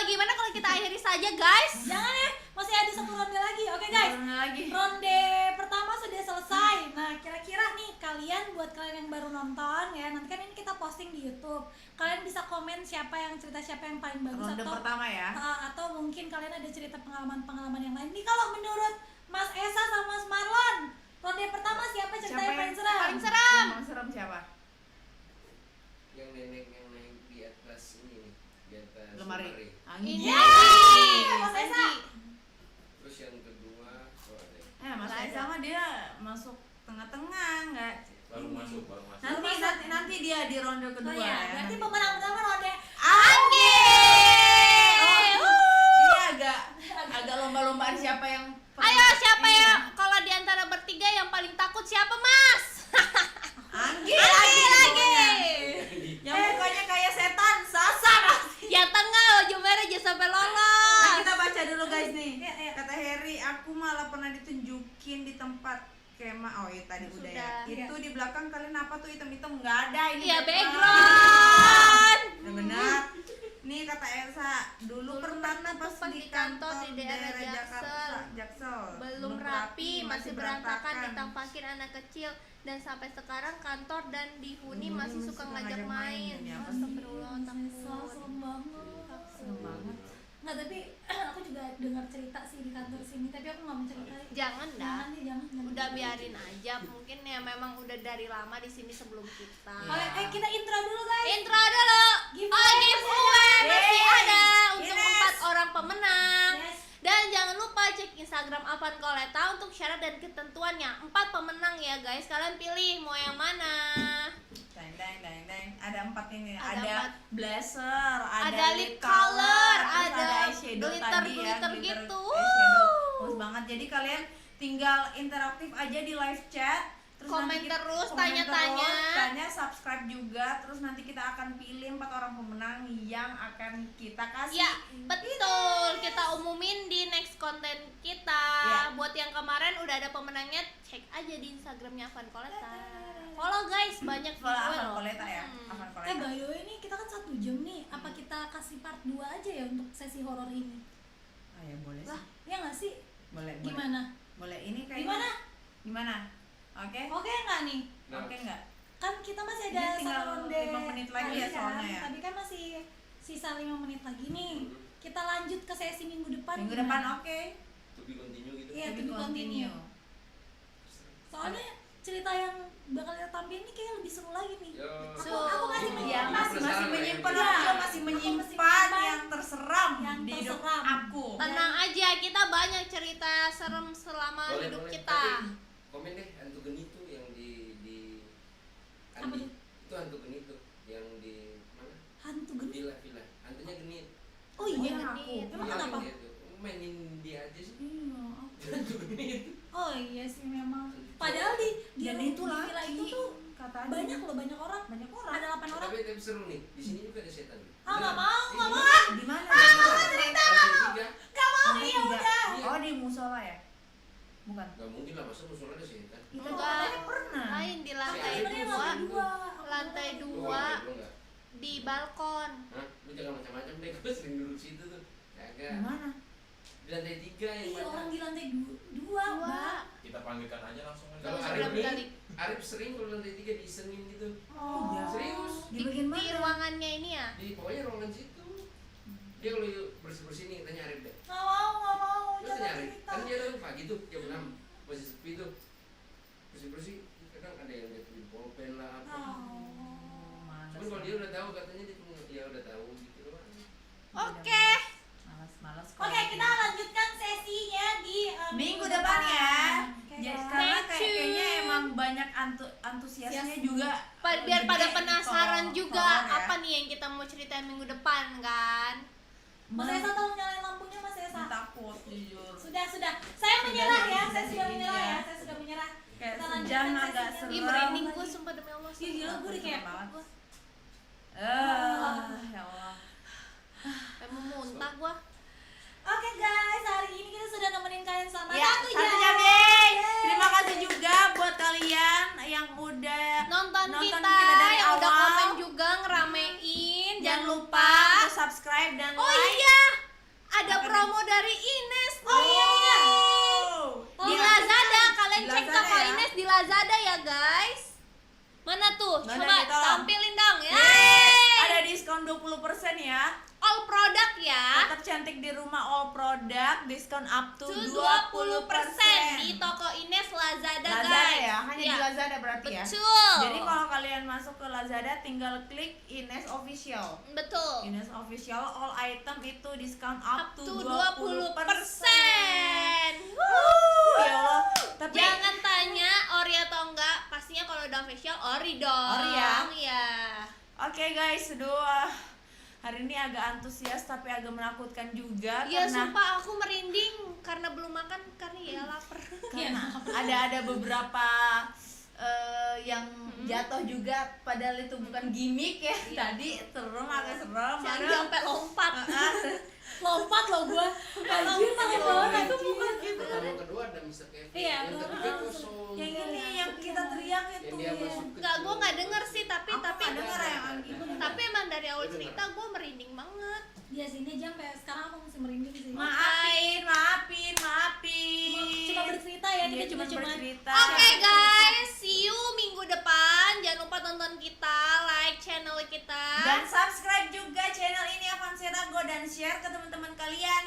B: Gimana kalau kita akhiri saja, guys?
C: Jangan ya, masih ada satu ronde lagi. Oke guys,
A: Turun lagi.
C: ronde pertama sudah selesai. Nah kira-kira nih kalian, buat kalian yang baru nonton ya, nanti kan ini kita posting di YouTube. Kalian bisa komen siapa yang paling bagus,
A: Ronde
C: atau
A: pertama ya.
C: atau mungkin kalian ada cerita pengalaman yang lain. Nih kalau menurut Mas Esa sama Mas Marlon, ronde pertama siapa cerita yang paling seram?
B: paling seram?
A: Yang serem siapa?
D: Yang nenek yang naik di atas ini nih, di atas
A: Lemari.
B: Ini
A: Anggi.
C: Mas Esa.
D: Terus yang kedua, oh ada.
A: Mas
B: Nggak
A: Esa
B: ada.
A: mah dia masuk tengah-tengah, enggak.
E: baru masuk.
A: Nanti dia di ronde
C: Oh
A: kedua
C: ya,
A: ya.
C: berarti
A: nanti.
C: pemenang pertama ronde
A: Anggi. Ini agak lomba-lombaan siapa yang
B: Ayo, siapa
A: ini
B: ya? Kalau di antara bertiga yang paling takut siapa, Mas?
A: Anggi
B: Lagi.
A: Yang mukanya kayak setan, Sasa.
B: Yang tengah baju merah jangan sampai
A: Nah,
B: lolos.
A: kita baca dulu guys nih.
C: Iya, iya.
A: Kata Harry, aku malah pernah ditunjukin di tempat kemah. Oh iya tadi udah ya.
B: Sudah.
A: Itu di belakang kalian apa tuh hitam-hitam? Nggak ada ini.
B: Iya,
A: background.
B: background.
A: Udah benar. Nih kata Elsa, dulu pernah
B: pernah
A: tuh
B: pas di kantor di daerah
A: Jaksel.
B: Belum rapi, masih berantakan, ditampakin anak kecil, dan sampai sekarang kantor dan di Huni masih suka ngajak main.
A: Ya, apa sih?
B: Astagfirullah,
C: Esa,
B: takut.
C: serem banget.
A: Serem banget.
C: Nggak, tapi aku juga dengar cerita sih di kantor sini, tapi aku nggak mau ceritain.
B: Jangan dah.
C: Jangan deh, jangan.
B: Udah biarin aja, mungkin ya memang udah dari lama di sini sebelum kita.
C: Oke, kita intro dulu guys.
B: Intro dulu.
C: Giveaway
B: Giveaway masih
A: Yeay.
B: ada untuk
A: Yes.
B: 4 orang pemenang.
C: Yes.
B: Dan jangan lupa cek Instagram Avan Koleta untuk syarat dan ketentuannya. 4 pemenang ya guys. Kalian pilih mau yang mana.
A: Deng. Ada 4 ini.
B: Ada
A: Ada
B: 4.
A: blazer,
B: Ada lip color,
A: terus
B: ada
A: eyeshadow
B: glitter-
A: tadi ya,
B: glitter gitu.
A: eyeshadow. Bagus banget. Jadi kalian tinggal interaktif aja di live chat. Terus
B: Komen
A: nanti
B: terus,
A: komen
B: tanya-tanya.
A: terus, tanya, subscribe juga. Terus nanti kita akan pilih 4 orang pemenang yang akan kita kasih.
B: Ya, betul. Kita umumin di next konten kita.
A: Ya.
B: Buat yang kemarin udah ada pemenangnya, cek aja di Instagramnya Avan Koleta. Follow guys, banyak
A: Kalau
B: giveaway
A: Avan
B: loh.
A: Koleta ya, Avan Koleta.
C: By the way nih, kita kan 1 jam nih. Apa kita kasih part 2 aja ya untuk sesi horor ini?
A: Oh ya boleh
C: Lah,
A: sih.
C: ya nggak sih?
A: Boleh.
C: Gimana?
A: Boleh. Ini kayaknya.
C: Gimana?
A: Gimana? Oke.
C: Oke nggak nih?
D: Nah,
A: Oke enggak?
C: Kan kita masih
A: Ini
C: ada
A: tinggal
C: 1 ronde
A: 5 menit lagi ya
C: kan?
A: soalnya ya.
C: Tapi kan masih sisa 5 menit lagi nih. Kita lanjut ke sesi minggu depan.
A: Minggu
C: gimana?
A: depan oke.
D: to be continue gitu.
C: Iya,
A: To
C: to
A: be
C: be continue. Soalnya cerita yang bakal kita tampilin ini kayak lebih seru lagi nih.
D: Yo.
C: Aku masih
A: Iya,
C: menyimpan.
A: masih menyimpan,
C: Iya.
A: aku masih
C: Aku
A: menyimpan
C: menyimpan
A: yang terseram
C: yang
A: di hidup
C: terseram.
A: aku.
B: Tenang aja, kita banyak cerita serem selama hidup kita.
D: Tapi komen deh hantu genit tuh yang di
C: Apa
D: Andi.
C: tuh?
D: Itu hantu genit tuh yang di mana?
C: Hantu gede.
D: Villa. Hantunya genit.
C: Oh iya,
A: yang aku.
B: genit.
C: Emang
D: Iya,
C: kenapa?
D: dia tuh. Mainin dia aja sih.
A: Iya.
D: Hantu genit.
C: Oh iya sih memang. Padahal di
A: Dan itu
C: di villa
A: laki.
C: itu tuh
A: Katanya
C: banyak loh, banyak orang.
A: banyak orang.
C: Ada 8 orang.
D: Tapi seru nih. Di sini juga ada setan.
C: Ah, nggak mau, nggak mau.
D: ah.
A: Di mana?
C: Gak mau,
A: Lantai
C: iya
A: tiga.
C: udah.
A: Oh, di musola ya? Bukan.
D: Gak mungkin lah, masa musola ada setan?
A: Kita
B: Enggak.
A: katanya pernah.
B: Lain di lantai
D: Sebenarnya
B: dua,
C: lantai
B: lantai
C: dua.
D: Lu
B: dua
D: enggak?
B: di balkon.
D: Hah? Lu jangan macam-macam deh, gue sering duduk situ tuh. Kagak.
A: Gimana?
D: Di lantai 3 yang
C: Iya, orang
D: mana?
C: di lantai dua, Mbak.
E: Kita panggilkan aja langsung aja.
D: Kalau
B: Nggak usah
D: Arif nih,
B: balik.
D: Arif sering kalau lantai 3 diisengin gitu.
A: Oh, iya.
D: Serius?
A: Di bagian
B: Di
A: mana?
B: ruangannya ini ya.
D: Di pokoknya ruangan situ. Dia kalau bersih-bersih nih, tanya Arif deh.
C: Nggak mau,
D: Lu
C: jangan
D: tanya Arif,
C: cerita.
D: kan dia datang pagi tuh, jam 6 masih sepi tuh. Bersih-bersih, kadang ada yang lihat di pulpen lah apa.
C: Oh.
D: Cuman kalau dia udah tahu, katanya dia cuma ya udah tahu gitu doang.
B: Oke.
A: Malas-malas.
C: Oke, kita lanjutkan sesinya di
A: minggu depan ya.
C: Oke,
A: Jadi
C: guys.
A: karena
B: Stay tune.
A: kayaknya emang banyak antusiasnya juga.
B: Biar pada
A: gede
B: penasaran
A: kalau
B: juga
A: horor ya.
B: apa nih yang kita mau ceritain minggu depan kan.
C: Mas Esa tolong nyalain lampunya, Mas Esa.
A: Takut jujur.
C: Sudah. Saya menyerah ya, saya
A: Di
C: sudah
A: sini
C: menyerah
A: ya.
C: ya, saya sudah menyerah.
A: Kayak
C: Kita
A: sejam
C: lanjutkan
A: agak
C: sesinya.
A: serem.
B: Ih, merinding gue sumpah demi Allah.
C: Ih, gila, gue udah kayak
A: banget.
C: gua.
A: Ya Allah.
B: Kayak mau muntah gua.
C: Oke guys, hari ini kita sudah nemenin kalian selama
A: Ya,
C: 1
A: satu
C: jam.
A: jam, yeay.
C: Yeay.
A: Terima kasih juga buat kalian yang udah
B: Nonton kita,
A: dari
B: yang udah
A: awal.
B: komen juga ngeramein.
A: Jangan lupa untuk subscribe dan
B: Oh
A: like.
B: iya, ada
A: Apa
B: promo dari Ines.
C: Oh iya benar.
B: Di
C: Oh,
B: Lazada, kalian
A: Di
B: cek
A: Lazada
B: toko
A: ya.
B: Ines di Lazada ya guys. Mana tuh?
A: Mana
B: Coba
A: nih, tolong.
B: tampilin dong ya.
A: Yeay. Ada diskon 20% ya.
B: All product ya.
A: Tetap cantik di rumah, all product diskon up to
B: 20% di toko Ines Lazada,
A: Lazada
B: guys.
A: ya, hanya
B: Ya,
A: di Lazada berarti ya.
B: betul.
A: Jadi kalau kalian masuk ke Lazada tinggal klik Ines Official.
B: betul.
A: Ines Official all item itu diskon up to
B: 20%.
A: Ya Allah. Tapi
B: Jangan tanya ori atau enggak, pastinya kalau udah official ori dong.
A: Ori ya?
B: Iya.
A: Oke guys, aduh. Hari ini agak antusias tapi agak menakutkan juga
B: Iya,
A: karena
B: sumpah aku merinding karena belum makan karena ya lapar.
A: ada beberapa yang jatuh juga padahal itu bukan gimmick ya. Tadi serem, agak serem.
B: Yang
A: padahal-
B: sampai lompat.
C: Lompat loh gua. Anjir, takut banget.
A: Itu bukan gitu.
D: Pertama kedua ada Mr. Kevin,
C: Iya,
D: yang ketiga kosong.
A: Yang ini yang kita teriak itu.
D: Yang dia masuk ke
B: Enggak, gua nggak denger sih, tapi
A: Aku nggak denger yang gitu.
B: tapi emang dari awal cerita gua merinding banget.
C: Iya sini aja sampai sekarang aku masih merinding sih.
A: Maafin.
C: Cuma bercerita ya, kita
A: Iya,
C: cuma
A: bercerita.
B: Oke guys, see you minggu depan. Jangan lupa tonton kita, like channel kita.
A: Dan subscribe juga channel ini Avanzeta Go dan share ke teman-teman kalian.